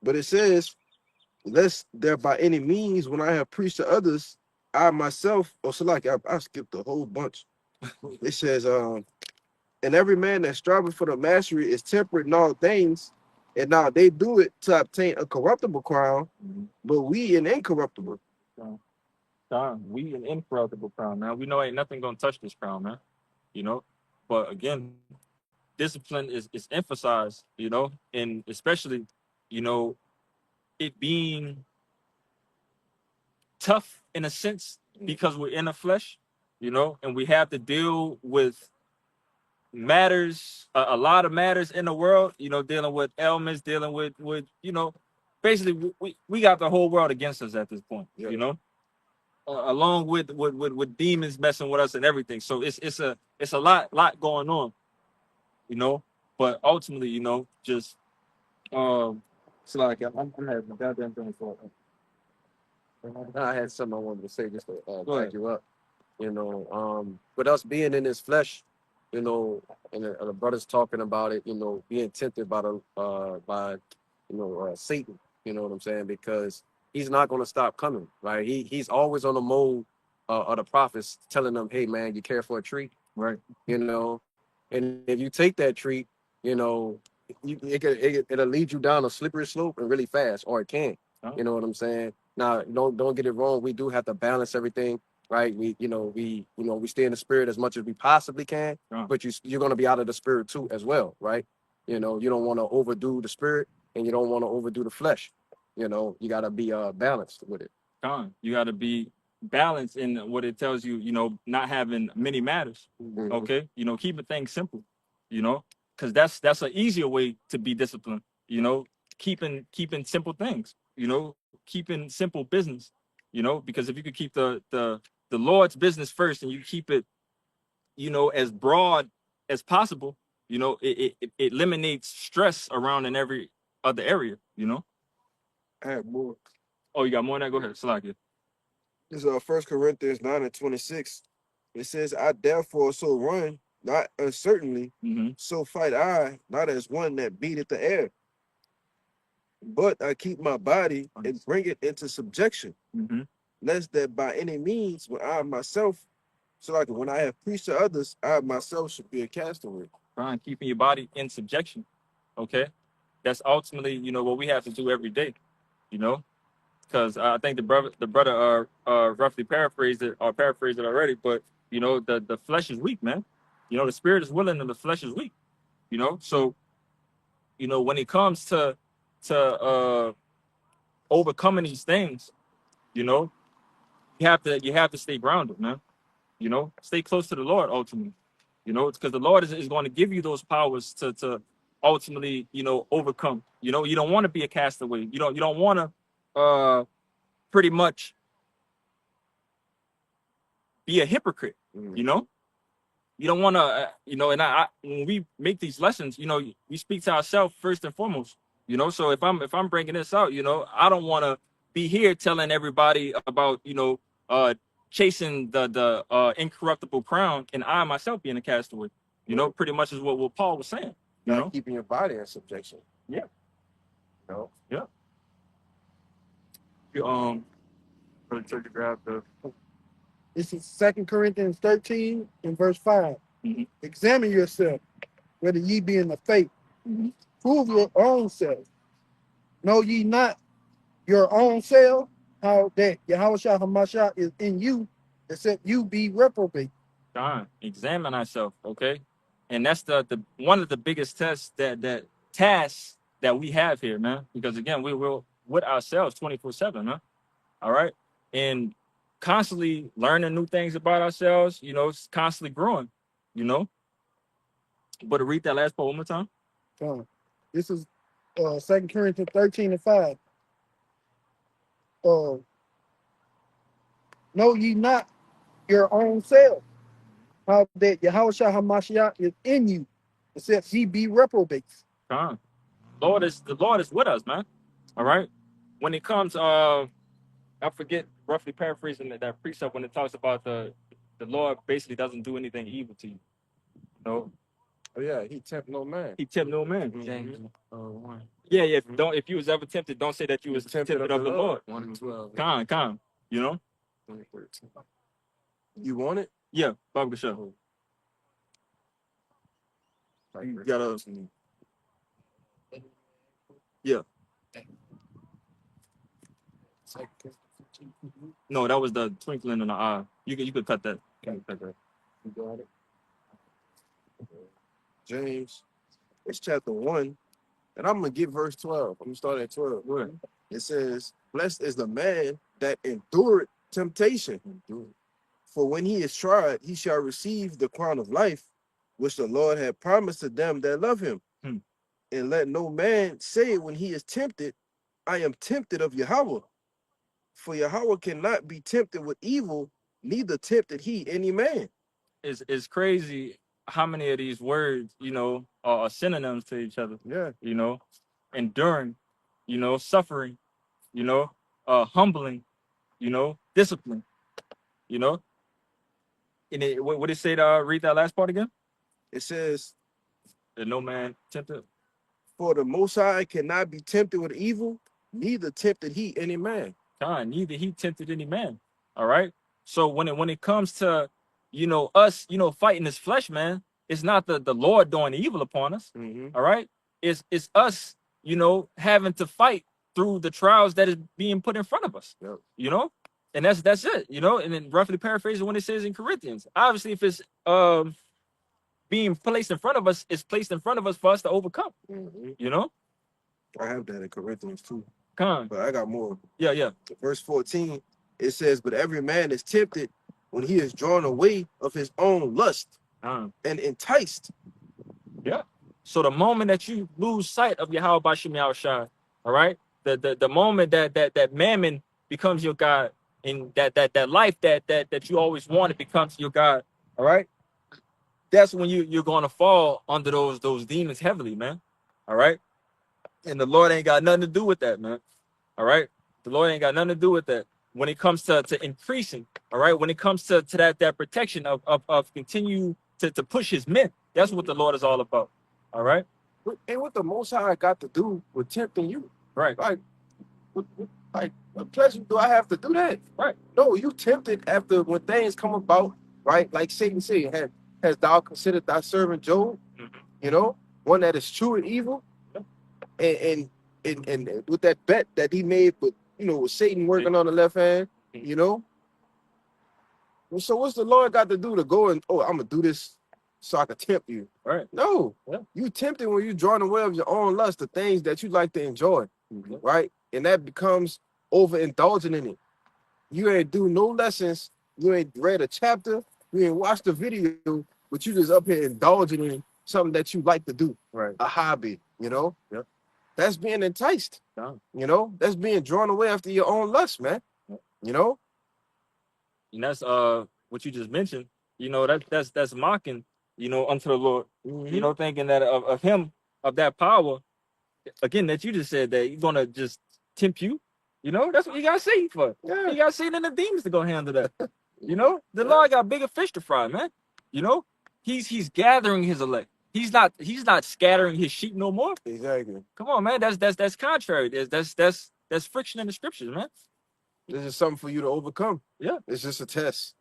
Speaker 2: But it says, lest there by any means, when I have preached to others, I myself, I skipped a whole bunch. It says, and every man that striving for the mastery is temperate in all things, and now they do it to obtain a corruptible crown, but we an incorruptible.
Speaker 1: We an incorruptible crown, man. We know ain't nothing gonna touch this crown, man. But again, discipline is emphasized, and especially, it being tough in a sense because we're in the flesh, and we have to deal with matters, a lot of matters in the world, dealing with ailments, dealing with basically we got the whole world against us at this point, along with demons messing with us and everything. So it's a lot going on, but ultimately, just it's like I'm having a goddamn thing for it.
Speaker 4: I had something I wanted to say just to back you up. With us being in this flesh, and the brothers talking about it, being tempted by Satan. You know what I'm saying? Because he's not going to stop coming, right? He's always on the mode of the prophets telling them, hey man, you care for a treat,
Speaker 1: right?
Speaker 4: And if you take that treat, it'll lead you down a slippery slope and really fast, or it can. You know what I'm saying? Now, don't get it wrong. We do have to balance everything, right? We stay in the spirit as much as we possibly can, but you're going to be out of the spirit too as well, right? You don't want to overdo the spirit and you don't want to overdo the flesh. You got to be balanced with it.
Speaker 1: You got to be balanced in what it tells you, not having many matters. Okay? Keeping things simple, because that's an easier way to be disciplined, keeping simple things, keeping simple business, because if you could keep the Lord's business first and you keep it, as broad as possible, it eliminates stress around in every other area,
Speaker 2: I have more.
Speaker 1: Oh, you got more than that? Go ahead, Salakia.
Speaker 2: This is 1 Corinthians 9:26. It says, I therefore so run, not uncertainly, so fight I, not as one that beateth the air, but I keep my body and bring it into subjection, lest that by any means, when I myself, when I have preached to others, I myself should be a castaway.
Speaker 1: Trying keeping your body in subjection. Okay, that's ultimately, what we have to do every day, because I think the brother roughly paraphrased it already, but the flesh is weak, man. The spirit is willing and the flesh is weak. So when it comes to overcoming these things, you have to stay grounded, man. Stay close to the Lord ultimately. Because the Lord is going to give you those powers to ultimately, overcome. You don't want to be a castaway. You don't want to pretty much be a hypocrite. You don't want to, and I when we make these lessons, we speak to ourselves first and foremost. So if I'm bringing this out, I don't want to be here telling everybody about, chasing the incorruptible crown and I myself being a castaway. Pretty much is what Paul was saying.
Speaker 2: Keeping your body in subjection.
Speaker 1: Yeah. Yeah. Grab the.
Speaker 3: This is 2 Corinthians 13 and verse 5. Examine yourself, whether ye be in the faith. Prove your own self. Know ye not your own self, how that Yahushua Hamashiach is in you, except you be reprobate.
Speaker 1: Examine ourselves, okay? And that's the one of the biggest tests tasks that we have here, man. Because again, we're with ourselves 24/7, man. All right. And constantly learning new things about ourselves, constantly growing, you know. But to read that last part one more time.
Speaker 3: This is 2 Corinthians 13:5. Know ye not your own self, how that Yahushua Hamashiach is in you, except ye be reprobates.
Speaker 1: The Lord is with us, man. All right. When it comes, I forget roughly paraphrasing that precept when it talks about the Lord basically doesn't do anything evil to you. No.
Speaker 2: Oh yeah, he tempt no man.
Speaker 1: He tempt no man.
Speaker 5: James 1.
Speaker 1: Yeah, if you was ever tempted, don't say that you was tempted of the Lord.
Speaker 5: 1 and 12.
Speaker 1: Calm. You know?
Speaker 2: You want it?
Speaker 1: Yeah, Bob Gashan. You gotta. Yeah. No, that was the twinkling in the eye. You could cut that. You got it.
Speaker 2: James, it's chapter 1, and I'm gonna get verse 12. I'm gonna start at 12.
Speaker 1: Right.
Speaker 2: It says, "Blessed is the man that endureth temptation, for when he is tried, he shall receive the crown of life, which the Lord had promised to them that love him. And let no man say when he is tempted, I am tempted of Yahweh. For Yahweh cannot be tempted with evil, neither tempted he any man."
Speaker 1: It's crazy how many of these words, are synonyms to each other.
Speaker 2: Yeah.
Speaker 1: Enduring, suffering, humbling, discipline, And what did it say to read that last part again?
Speaker 2: It says,
Speaker 1: that no man tempted.
Speaker 2: For the Most High cannot be tempted with evil, neither tempted he any man.
Speaker 1: Neither he tempted any man. All right. So when it comes to us fighting this flesh, man, it's not the Lord doing evil upon us. All right. It's us having to fight through the trials that is being put in front of us.
Speaker 2: Yep.
Speaker 1: And that's it. And then roughly paraphrasing when it says in Corinthians, obviously if it's being placed in front of us, it's placed in front of us for us to overcome.
Speaker 2: I have that in Corinthians too.
Speaker 1: But
Speaker 2: I got more.
Speaker 1: Yeah.
Speaker 2: Verse 14, it says, "But every man is tempted when he is drawn away of his own lust and enticed."
Speaker 1: Yeah. So the moment that you lose sight of Yahweh Bashim Yahushua, all right, the moment that mammon becomes your God, and that life that you always wanted becomes your God, all right, that's when you're gonna fall under those demons heavily, man. All right. And the Lord ain't got nothing to do with that, man. All right. The Lord ain't got nothing to do with that. When it comes to increasing, all right, when it comes to that protection of continue to push his men, that's what the Lord is all about. All right.
Speaker 2: And what the Most High got to do with tempting you?
Speaker 1: Right.
Speaker 2: Like, what pleasure do I have to do that?
Speaker 1: Right.
Speaker 2: No, you tempted after when things come about, right? Like Satan said, has thou considered thy servant Job? One that is true and evil, and with that bet that he made, but with Satan working on the left hand, So what's the Lord got to do to go and I'm gonna do this so I can tempt you?
Speaker 1: Right.
Speaker 2: No, you tempted when you drawn away of your own lust, the things that you like to enjoy, right? And that becomes overindulging in it. You ain't do no lessons, you ain't read a chapter, you ain't watched a video, but you just up here indulging in something that you like to do,
Speaker 1: right?
Speaker 2: A hobby, Yep. That's being enticed.
Speaker 1: Yeah.
Speaker 2: That's being drawn away after your own lust, man.
Speaker 1: And that's what you just mentioned. That's mocking, unto the Lord. Thinking that of him, of that power, again, that you just said that he's gonna just tempt you. That's what you gotta say for.
Speaker 2: Yeah.
Speaker 1: You gotta say in the demons to go handle that. The Lord got bigger fish to fry, man. He's gathering his elect. He's not scattering his sheep no more.
Speaker 2: Exactly.
Speaker 1: Come on, man. That's contrary. That's friction in the scriptures, man.
Speaker 2: This is something for you to overcome.
Speaker 1: Yeah.
Speaker 2: It's just a test.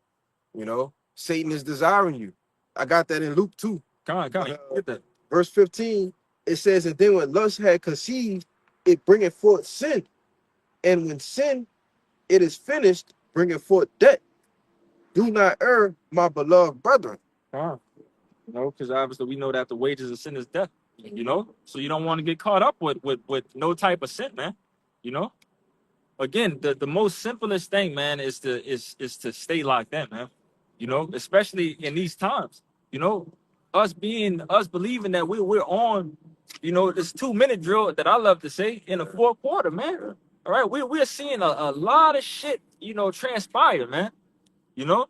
Speaker 2: Satan is desiring you. I got that in Luke 2.
Speaker 1: Come on. Get that.
Speaker 2: Verse 15, it says, "And then when lust had conceived, it bringeth forth sin. And when sin, it is finished, bringeth forth death. Do not err, my beloved brethren.
Speaker 1: No, because obviously we know that the wages of sin is death. You know, so you don't want to get caught up with no type of sin, man. You know, again, the most simplest thing, man, is to stay locked in, man. You know, especially in these times. You know, us believing that we're on, you know, this 2-minute drill that I love to say in the fourth quarter, man. All right, we're seeing a lot of shit, you know, transpire, man. You know,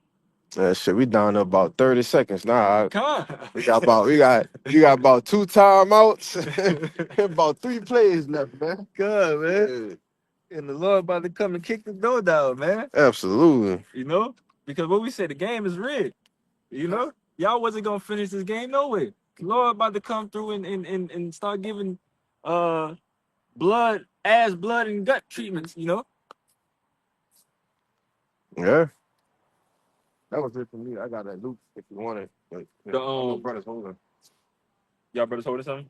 Speaker 2: Shit, we down to about 30 seconds now.
Speaker 1: come on.
Speaker 2: We got about 2 timeouts, about 3 plays left, man.
Speaker 1: Good, man. And the Lord about to come and kick the door down, man.
Speaker 2: Absolutely.
Speaker 1: You know, because what we said, the game is rigged. You know, y'all wasn't gonna finish this game no way. The Lord about to come through and start giving blood and gut treatments. You know.
Speaker 2: Yeah. That was it for me. I got that loop if you want it. Like,
Speaker 1: The
Speaker 2: brothers holding.
Speaker 1: y'all brothers holding something?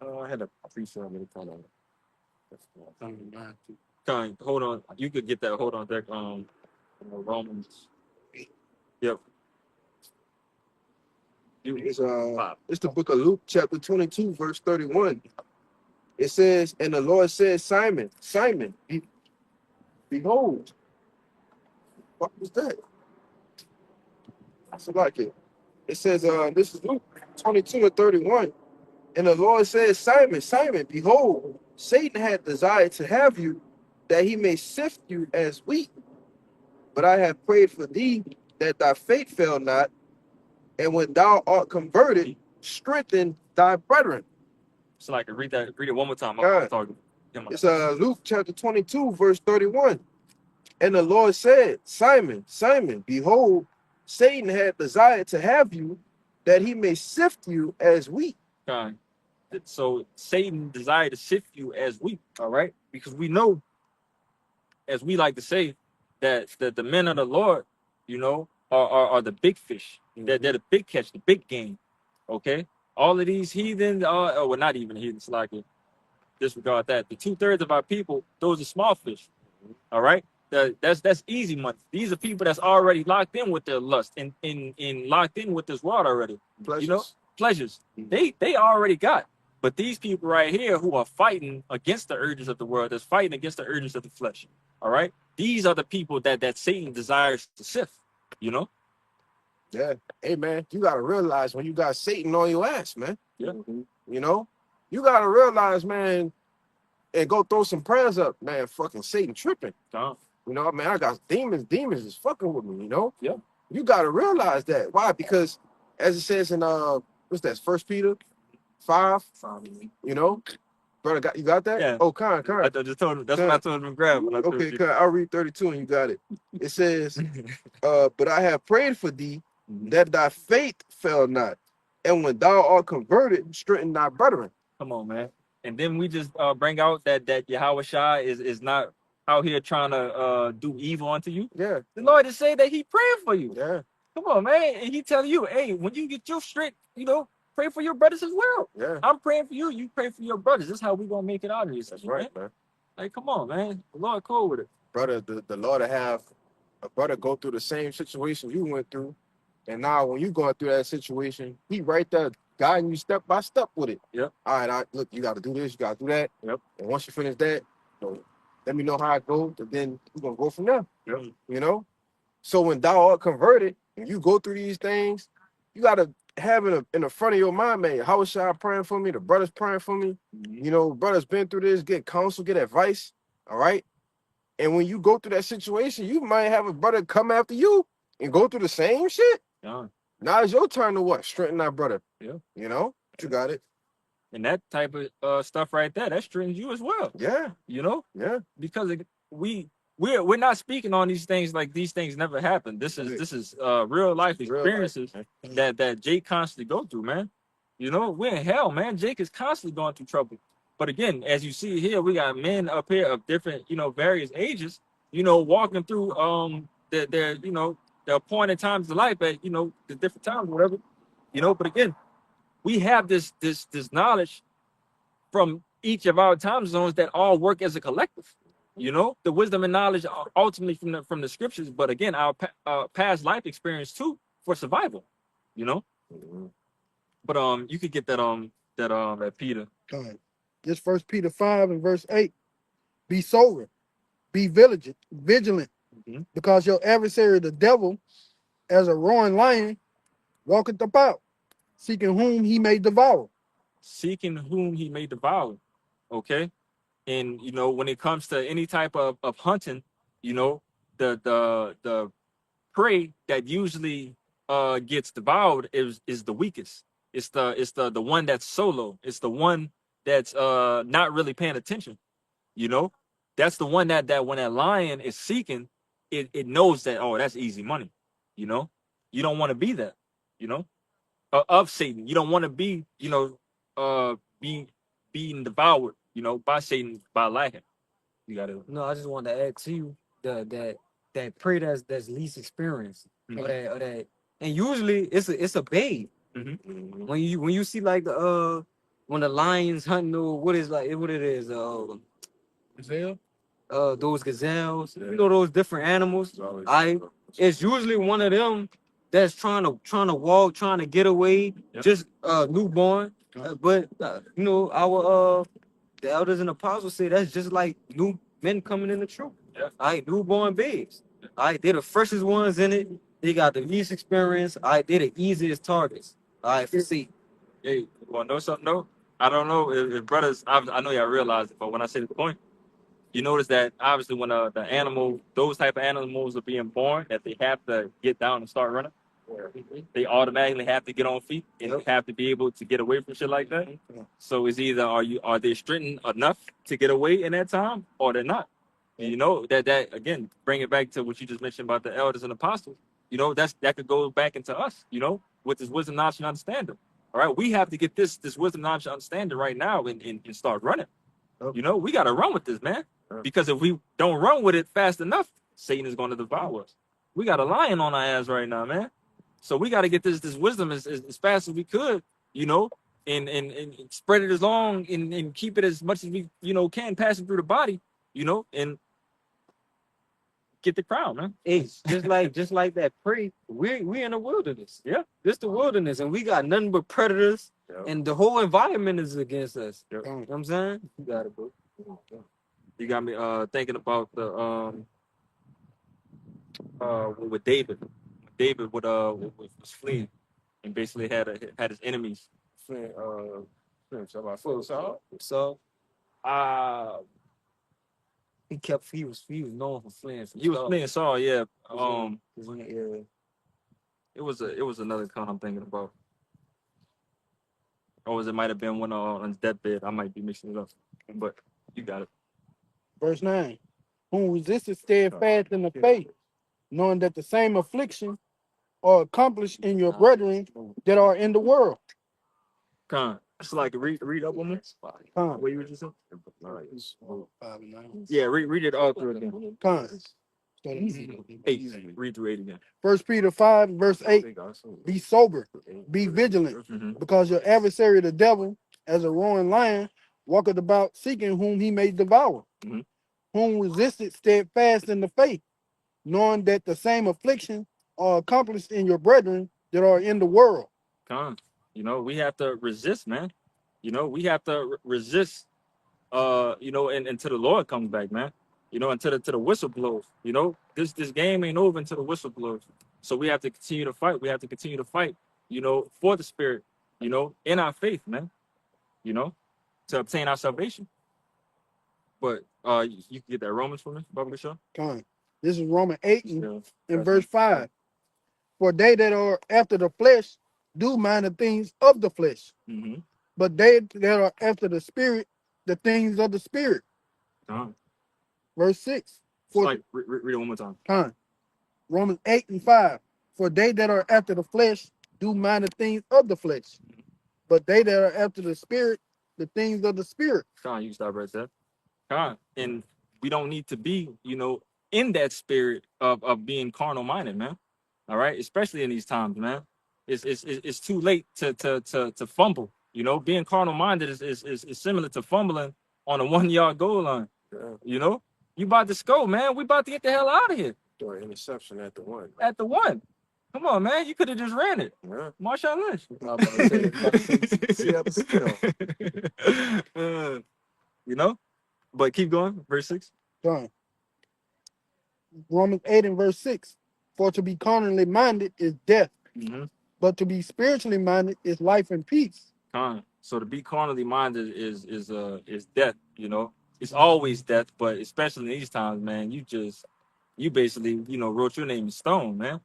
Speaker 2: I had a pre-sale with kind of.
Speaker 1: Hold on. You could get that. Hold on, there. Romans. Yep.
Speaker 2: It's the book of Luke, chapter 22, verse 31. It says, and the Lord said, Simon, Simon, behold. What was that? That's like it. It says, this is Luke 22 and 31. And the Lord said, Simon, Simon, behold, Satan had desired to have you, that he may sift you as wheat. But I have prayed for thee, that thy faith fail not. And when thou art converted, strengthen thy brethren.
Speaker 1: So like read it one more time.
Speaker 2: I'm talking. It's Luke chapter 22, verse 31. And the Lord said, Simon, Simon, behold, Satan had desired to have you, that he may sift you as wheat.
Speaker 1: So Satan desired to sift you as wheat, all right? Because we know, as we like to say, that the men of the Lord, you know, are the big fish. They're the big catch, the big game. Okay? All of these heathens are, well, not even heathens, like it. Disregard that. The 2/3 of our people, those are small fish. All right? That's easy money. These are people that's already locked in with their lust and locked in with this world already.
Speaker 2: Pleasures.
Speaker 1: You know, pleasures. They already got. But these people right here who are fighting against the urges of the world, that's fighting against the urges of the flesh. All right. These are the people that Satan desires to sift. You know?
Speaker 2: Yeah. Hey man, you gotta realize when you got Satan on your ass, man.
Speaker 1: Yeah.
Speaker 2: You know, you gotta realize, man, and go throw some prayers up, man. Fucking Satan tripping. You know, man, I got demons. Demons is fucking with me, you know?
Speaker 1: Yeah.
Speaker 2: You gotta realize that. Why? Because as it says in what's that, 1 Peter 5, you know, brother, you got that?
Speaker 1: Yeah.
Speaker 2: Oh, Con.
Speaker 1: I just told him. That's what I told him to grab.
Speaker 2: Okay, Con, I'll read 32 and you got it. It says, but I have prayed for thee that thy faith fail not. And when thou art converted, strengthen thy brethren.
Speaker 1: Come on, man. And then we just bring out that Yahweh Shai is not out here trying to do evil unto you.
Speaker 2: Yeah.
Speaker 1: The Lord is saying that he praying for you.
Speaker 2: Yeah.
Speaker 1: Come on, man. And he telling you, hey, when you get your strength, you know, pray for your brothers as well.
Speaker 2: Yeah.
Speaker 1: I'm praying for you. You pray for your brothers. This is how we gonna make it out of this.
Speaker 2: That's right, man.
Speaker 1: Like, come on, man. The Lord cool with it.
Speaker 2: Brother, the Lord have a brother go through the same situation you went through. And now when you going through that situation, he right there guiding you step by step with it.
Speaker 1: Yep.
Speaker 2: All right, look, you got to do this, you got to do that.
Speaker 1: Yep.
Speaker 2: And once you finish that, you know, let me know how it goes, and then we're going to go from there.
Speaker 1: Yep.
Speaker 2: You know? So when thou art converted, and you go through these things, you got to have in the front of your mind, man, how was I praying for me? The brothers praying for me. You know, brothers been through this, get counsel, get advice. All right? And when you go through that situation, you might have a brother come after you and go through the same shit.
Speaker 1: Yeah.
Speaker 2: Now it's your turn to what? Strengthen our brother.
Speaker 1: Yeah.
Speaker 2: You know? You got it.
Speaker 1: And that type of stuff right there, that strengthens you as well.
Speaker 2: Yeah.
Speaker 1: You know?
Speaker 2: Yeah.
Speaker 1: Because we're not speaking on these things like these things never happened. This is real life experiences that Jake constantly go through, man. You know, we're in hell, man. Jake is constantly going through trouble. But again, as you see here, we got men up here of different, you know, various ages, you know, walking through their you know, the appointed times of life at, you know, the different times, whatever. You know, but again, we have this knowledge from each of our time zones that all work as a collective. You know, the wisdom and knowledge ultimately from the scriptures, but again, our past life experience too for survival. You know, but you could get that Peter.
Speaker 3: This First Peter 5 and verse 8. Be sober, be vigilant, because your adversary, the devil, as a roaring lion, walketh about, seeking whom he may devour.
Speaker 1: Seeking whom he may devour. Okay. And you know, when it comes to any type of hunting, you know, the prey that usually gets devoured is the weakest. It's the one that's solo. It's the one that's not really paying attention. You know, that's the one that when that lion is seeking, it knows that, oh, that's easy money. You know, you don't want to be that. You know, of Satan. You don't want to be, you know, being devoured, you know, by Satan by lacking. You gotta.
Speaker 5: No, I just wanted to add to you that prey that's least experienced, or that, and usually it's a babe. When you see like the when the lions hunting, or what it is,
Speaker 2: Gazelle?
Speaker 5: those gazelles, you know, those different animals. It's usually one of them that's trying to walk, trying to get away, just newborn. But you know, our the elders and apostles say that's just like new men coming in the truth. All right, newborn babes. All right, they're the freshest ones in it. They got the least experience. All right, they're the easiest targets. All right, for see.
Speaker 1: Hey, you want to know something? No, I don't know if brothers. I know y'all realize it, but when I say the point, you notice that obviously when the animal, those type of animals are being born, that they have to get down and start running. They automatically have to get on feet and have to be able to get away from shit like that. So it's either are they strengthened enough to get away in that time, or they're not. And you know that again, bring it back to what you just mentioned about the elders and apostles. You know, that could go back into us. You know, with this wisdom, knowledge, and understanding. All right, we have to get this wisdom, knowledge, and understanding right now and start running. You know, we got to run with this, man. Because if we don't run with it fast enough, Satan is going to devour us. We got a lion on our ass right now, man. So we got to get this wisdom as fast as we could, you know, and spread it as long and keep it as much as we, you know, can, passing through the body, you know, and get the crown, man.
Speaker 5: It's just like that prey. We in the wilderness. Yeah, this the wilderness, and we got nothing but predators, and the whole environment is against us. You know what I'm saying? You got it, bro.
Speaker 1: You got me thinking about the with David. David was fleeing and basically had his enemies.
Speaker 2: Fleeing, about
Speaker 5: So he was known for fleeing from
Speaker 1: He was fleeing Saul, yeah. It was another count I'm thinking about. Or it might have been one on his deathbed. I might be mixing it up. But you got it.
Speaker 3: Verse 9. Whom resisted steadfast in the faith, knowing that the same affliction are accomplished in your brethren that are in the world.
Speaker 1: Con. It's like read up on this.
Speaker 3: Con.
Speaker 1: What you were just saying? Yeah, read it all through again.
Speaker 3: Con.
Speaker 1: 8. Read through 8 again.
Speaker 3: First Peter 5, verse 8. Be sober, be vigilant, because your adversary, the devil, as a roaring lion, walketh about seeking whom he may devour. Whom resisted steadfast in the faith, knowing that the same affliction are accomplished in your brethren that are in the world.
Speaker 1: Con. You know, we have to resist, man. You know, we have to resist, you know, and until the Lord comes back, man. You know, until the whistle blows. You know, this game ain't over until the whistle blows. So we have to continue to fight. We have to continue to fight, you know, for the spirit, you know, in our faith, man. You know, to obtain our salvation. But you can get that Romans for me, Baba Show.
Speaker 3: Come on. This is Romans 8 and verse 5. For they that are after the flesh do mind the things of the flesh. But they that are after the spirit, the things of the spirit. Verse 6.
Speaker 1: Read it one more time.
Speaker 3: Romans 8 and 5. For they that are after the flesh do mind the things of the flesh. But they that are after the spirit, the things of the spirit.
Speaker 1: You can stop right there. And we don't need to be, you know, in that spirit of being carnal minded, man. All right, especially in these times, man. It's too late to fumble, You know, being carnal minded is similar to fumbling on a 1 yard goal line.
Speaker 2: Yeah.
Speaker 1: You know, you about to score, man. We about to get the hell out of here.
Speaker 2: Throw an interception at the 1.
Speaker 1: At the 1. Come on, man. You could have just ran it.
Speaker 2: Yeah.
Speaker 1: Marshawn Lynch. You know, but keep going. Verse 6.
Speaker 3: Done. Romans 8 and verse 6. For to be carnally minded is death, but to be spiritually minded is life and peace.
Speaker 1: So to be carnally minded is death. You know, it's always death, but especially in these times, man, you basically, you know, wrote your name in stone, man.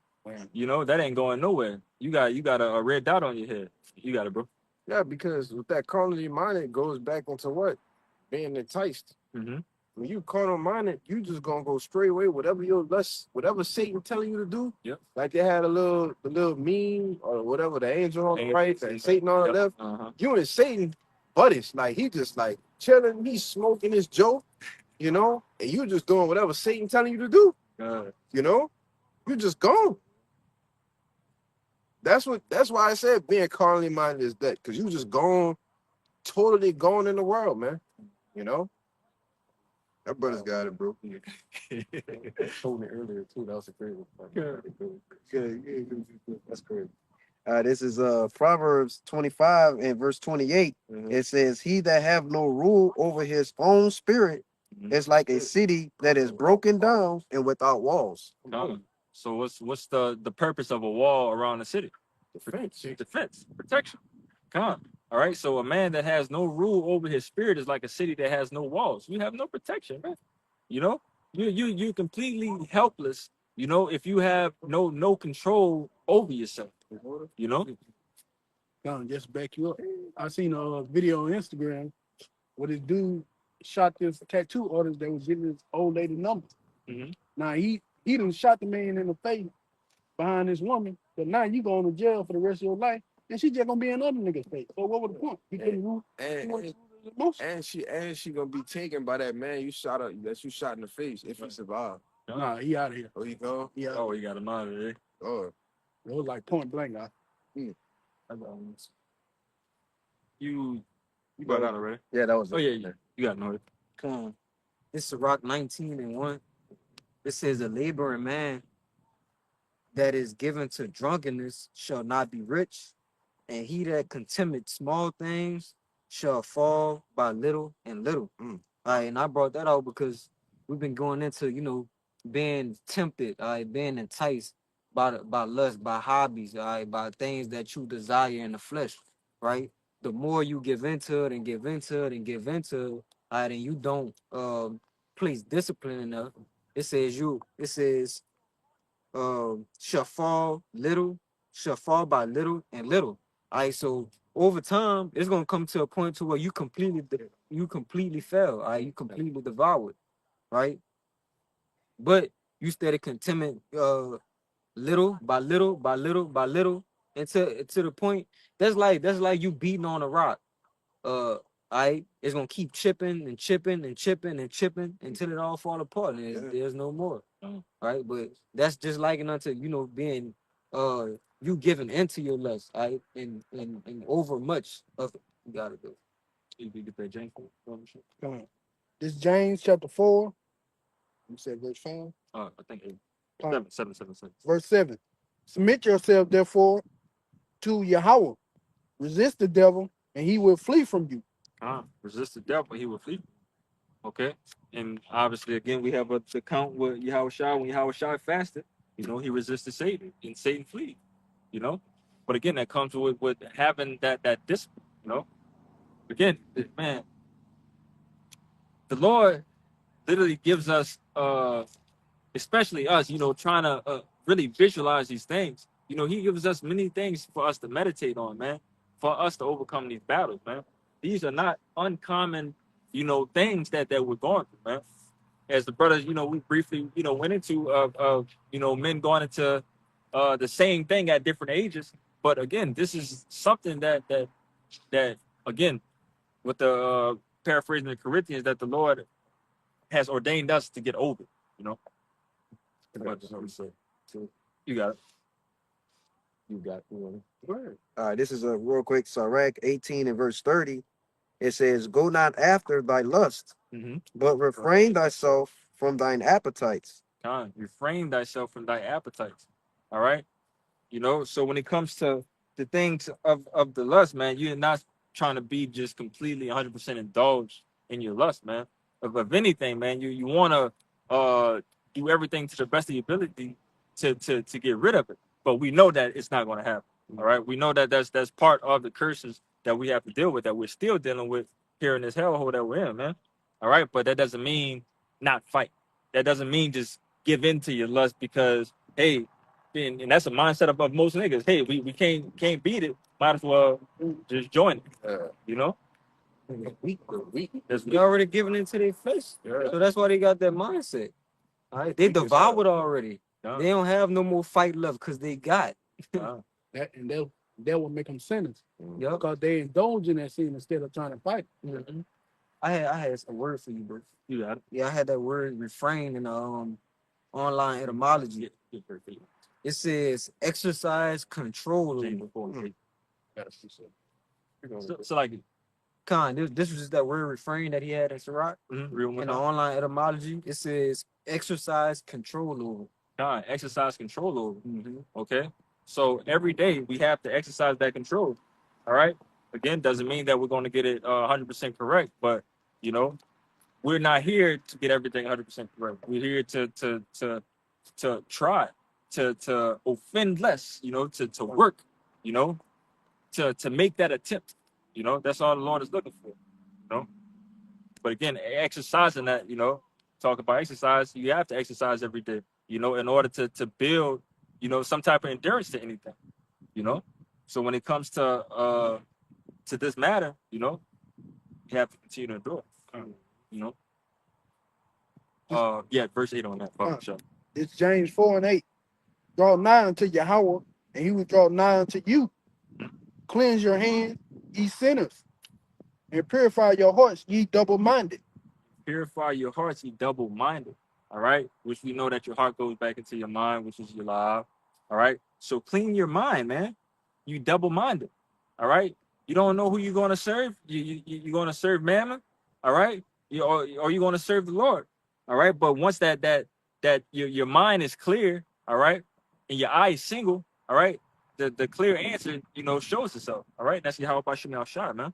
Speaker 1: You know, that ain't going nowhere. You got a red dot on your head. You got it, bro.
Speaker 2: Yeah, because with that carnally minded, it goes back into what? Being enticed. When you carnal minded, you just gonna go straight away. Whatever your lust, whatever Satan telling you to do.
Speaker 1: Yep.
Speaker 2: Like they had the little meme or whatever, the angel on the right and Satan on the left. You and Satan buddies. Like he just like chilling, he's smoking his joke, you know, and you just doing whatever Satan telling you to do. You know, you just gone. That's why I said being carnally minded is that, because you just gone, totally gone in the world, man. You know. That brother's got it, bro.
Speaker 4: Told me earlier too. That was a great one. Good. That's great. This is Proverbs 25 and verse 28. It says, "He that have no rule over his own spirit is like a city that is broken down and without walls."
Speaker 1: So what's the purpose of a wall around the city? Defense, protection. Come on. All right. So a man that has no rule over his spirit is like a city that has no walls. You have no protection, man. You know, you're completely helpless. You know, if you have no control over yourself. You know.
Speaker 3: Just back you up. I seen a video on Instagram where this dude shot this tattoo artist that was getting his old lady number. Now he done shot the man in the face behind this woman, but now you going to jail for the rest of your life, and she just gonna be another nigga's face. So what was the point? He couldn't rule.
Speaker 2: And she gonna be taken by that man you shot in the face if he survived.
Speaker 3: Nah, he out of here.
Speaker 2: Oh, he gone?
Speaker 3: Yeah.
Speaker 1: Oh, he got him out of there.
Speaker 2: Oh,
Speaker 3: it was like point blank.
Speaker 1: You got out already?
Speaker 4: Yeah, that was.
Speaker 1: Oh yeah. You got no.
Speaker 5: Come on. This is Rock 19 and 1. It says, "A laboring man that is given to drunkenness shall not be rich, and he that contemneth small things shall fall by little and little." All right, and I brought that out because we've been going into, you know, being tempted, being enticed by lust, by hobbies, by things that you desire in the flesh, right? The more you give into it and give into it and give into it, and you don't place discipline enough, it says shall fall by little and little. All right, so over time, it's gonna come to a point to where you completely fail. All right, you completely devour it, right? But you steady contentment, little by little by little by little, until to the point that's like you beating on a rock. It's gonna keep chipping and chipping and chipping and chipping until it all fall apart and there's no more. Right, but that's just likened unto, you know, being you giving into your lust, right, and over much of it. You gotta do. You get that James.
Speaker 3: Come on. This James chapter 4. You said verse 5?
Speaker 1: I think 7.
Speaker 3: Verse 7. "Submit yourself, therefore, to Yahweh. Resist the devil, and he will flee from you."
Speaker 1: Resist the devil, he will flee. Okay. And obviously, again, we have the count with Yahushua. When Yahushua fasted, you know, he resisted Satan, and Satan fled. You know, but again, that comes with having that discipline. You know, again, man, the Lord literally gives us, especially us, you know, trying to really visualize these things. You know, he gives us many things for us to meditate on, man, for us to overcome these battles, man. These are not uncommon, you know, things that we're going through, man. As the brothers, you know, we briefly, you know, went into, you know, men going into the same thing at different ages. But again, this is something that again, with the paraphrasing the Corinthians, that the Lord has ordained us to get over, you know. You got it. You got one.
Speaker 4: All right, this is a real quick. Sirach 18 and verse 30. It says, "Go not after thy lust, but refrain thyself from thine appetites."
Speaker 1: Refrain thyself from thy appetites. All right. You know, so when it comes to the things of the lust, man, you're not trying to be just completely 100% indulged in your lust, man. Of anything, man, you want to do everything to the best of your ability to get rid of it. But we know that it's not going to happen. All right, we know that that's part of the curses that we have to deal with, that we're still dealing with here in this hellhole that we're in, man. All right, but that doesn't mean not fight. That doesn't mean just give in to your lust because, hey, and that's a mindset of most niggas. Hey, we can't beat it. Might as well just join it. You know?
Speaker 4: Weak.
Speaker 5: They already giving into their flesh. Yeah. So that's why they got that mindset. All right, they devoured already. They don't have no more fight left because they got.
Speaker 3: That will make them sinners.
Speaker 5: Yep.
Speaker 3: Because they indulge in that sin instead of trying to fight.
Speaker 5: I had a word for you, bro.
Speaker 1: You got it.
Speaker 5: Yeah, I had that word refrain in online etymology. It says exercise control.
Speaker 1: So like,
Speaker 5: this was just that word refrain that he had in Sirach. In the online etymology, it says exercise control over.
Speaker 1: Exercise control over. Okay. So every day we have to exercise that control. All right. Again, doesn't mean that we're going to get it 100% correct, but you know, we're not here to get everything 100% correct. We're here to try to offend less. You know, to work. You know, to make that attempt. You know, that's all the Lord is looking for. You know, but again, exercising that. You know, talk about exercise. You have to exercise every day. You know, in order to build, you know, some type of endurance to anything. You know, so when it comes to this matter, you know, you have to continue to endure. You know, verse 8 on that. Sure.
Speaker 3: It's James 4 and 8. Draw nigh unto Yahweh, and he will draw nigh unto you. Cleanse your hands, ye sinners, and purify your hearts, ye double-minded.
Speaker 1: Purify your hearts, ye double-minded. All right, which we know that your heart goes back into your mind, which is your life. All right, so clean your mind, man. You double-minded. All right, you don't know who you're going to serve. You're going to serve Mammon. All right, or you're going to serve the Lord. All right, but once that your mind is clear, all right, and your eye is single, all right, the clear answer, you know, shows itself. All right, that's how about Shimei Shai, man.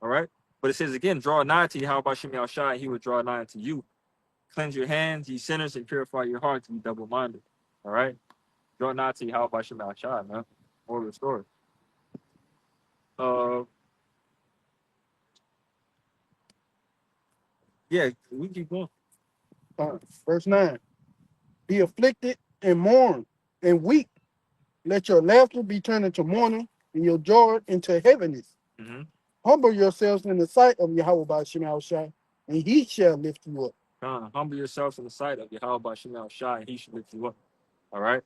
Speaker 1: All right, but it says again, draw nigh to you. How about Shimei Shai? He would draw nigh to you. Cleanse your hands, ye sinners, and purify your hearts, ye double-minded. All right, draw nigh to you. How about Shimei Shai, man? More of the story. Yeah, we keep going.
Speaker 3: Verse 9. Be afflicted and mourn and weep. Let your laughter be turned into mourning and your joy into heaviness. Humble yourselves in the sight of Yahweh by Shemel Shai, and he shall lift you up.
Speaker 1: Humble yourselves in the sight of Yahweh by Shemel Shai, and he shall lift you up. All right.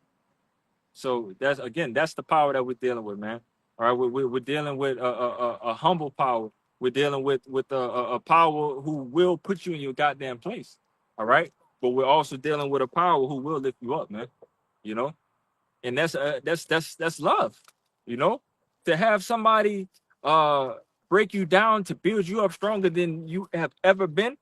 Speaker 1: So that's the power that we're dealing with, man. All right, we're dealing with a humble power. We're dealing with a power who will put you in your goddamn place. All right, but we're also dealing with a power who will lift you up, man. You know, and that's love. You know, to have somebody break you down to build you up stronger than you have ever been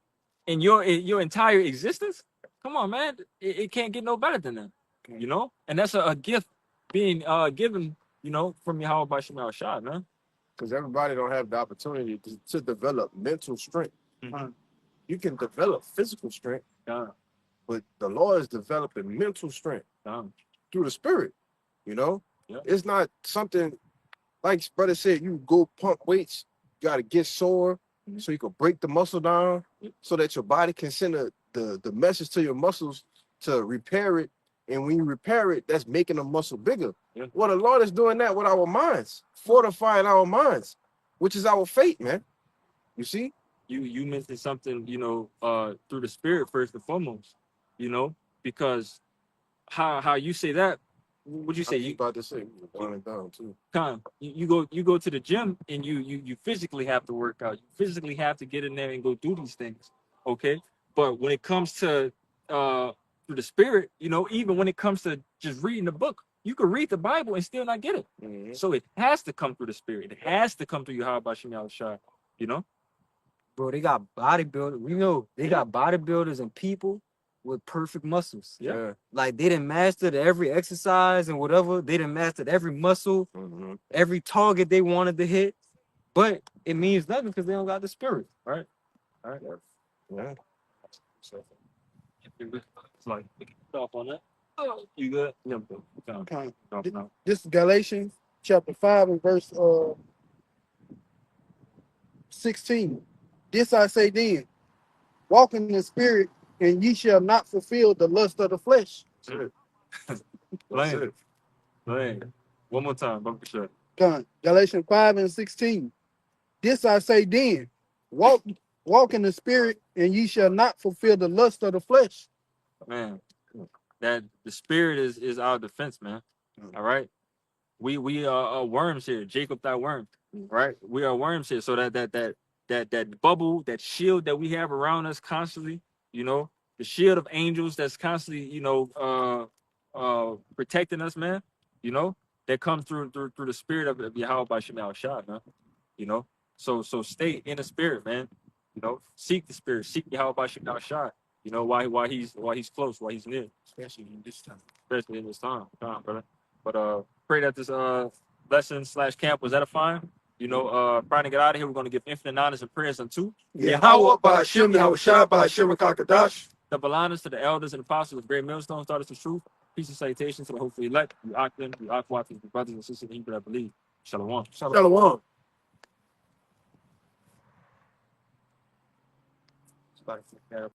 Speaker 1: in your entire existence. Come on, man, it can't get no better than that. You know, and that's a gift being given, you know, from Yahweh by Shemel Shai, man.
Speaker 2: Because everybody don't have the opportunity to develop mental strength. You can develop physical strength, but the Lord is developing mental strength through the Spirit. You know, it's not something like brother said. You go pump weights, you got to get sore so you can break the muscle down, so that your body can send the message to your muscles to repair it. And when you repair it, that's making the muscle bigger. Well, the Lord is doing that with our minds, fortifying our minds, which is our faith, man. You see?
Speaker 1: You mentioned something, you know, through the Spirit first and foremost, you know, because how you say that, would you say?
Speaker 2: You about to say down and down too.
Speaker 1: You go to the gym and you physically have to work out. You physically have to get in there and go do these things. Okay. But when it comes to through the Spirit, you know, even when it comes to just reading the book, You could read the Bible and still not get it. So it has to come through the Spirit. It has to come through Yahweh Bashim Yahushua, you know?
Speaker 5: Bro, they got bodybuilders. We know they got bodybuilders and people with perfect muscles.
Speaker 1: Yeah.
Speaker 5: Like they done mastered every exercise and whatever. They done mastered every muscle, every target they wanted to hit. But it means nothing because they don't got the Spirit.
Speaker 1: Right. All right.
Speaker 2: Yeah.
Speaker 1: So it's like off on that. Oh, you good? Yeah, I'm good.
Speaker 3: Okay.
Speaker 1: No.
Speaker 3: This is Galatians chapter 5 and verse 16. This I say then, walk in the spirit, and ye shall not fulfill the lust of the flesh.
Speaker 1: Lane. One more time, but for sure.
Speaker 3: Come. Galatians 5 and 16. This I say then, walk in the spirit, and ye shall not fulfill the lust of the flesh.
Speaker 1: Man, that the Spirit is our defense, man. All right. We are worms here. Jacob, that worm. Right. We are worms here. So that bubble, that shield that we have around us constantly, you know, the shield of angels that's constantly, you know, protecting us, man. You know, that comes through the Spirit of Yahweh by Shemal Shah, man. You know, so stay in the Spirit, man. You know, seek the Spirit, seek Yahweh by Shemal Shah. You know, why he's close, why he's near, especially in this time, brother. But pray that this lesson / camp was edifying. You know, trying to get out of here, we're going to give infinite honors and prayers unto
Speaker 3: Yahweh by Hashem, Yahweh Shah by Hashem Kakadash.
Speaker 1: the Balanas, to the elders and apostles of great millstones, starters of truth. Peace and salutations to the hopefully elect, the Akim, the Akwat, the brothers and sisters in Hebrew that believe. Shalom.
Speaker 3: Shalom.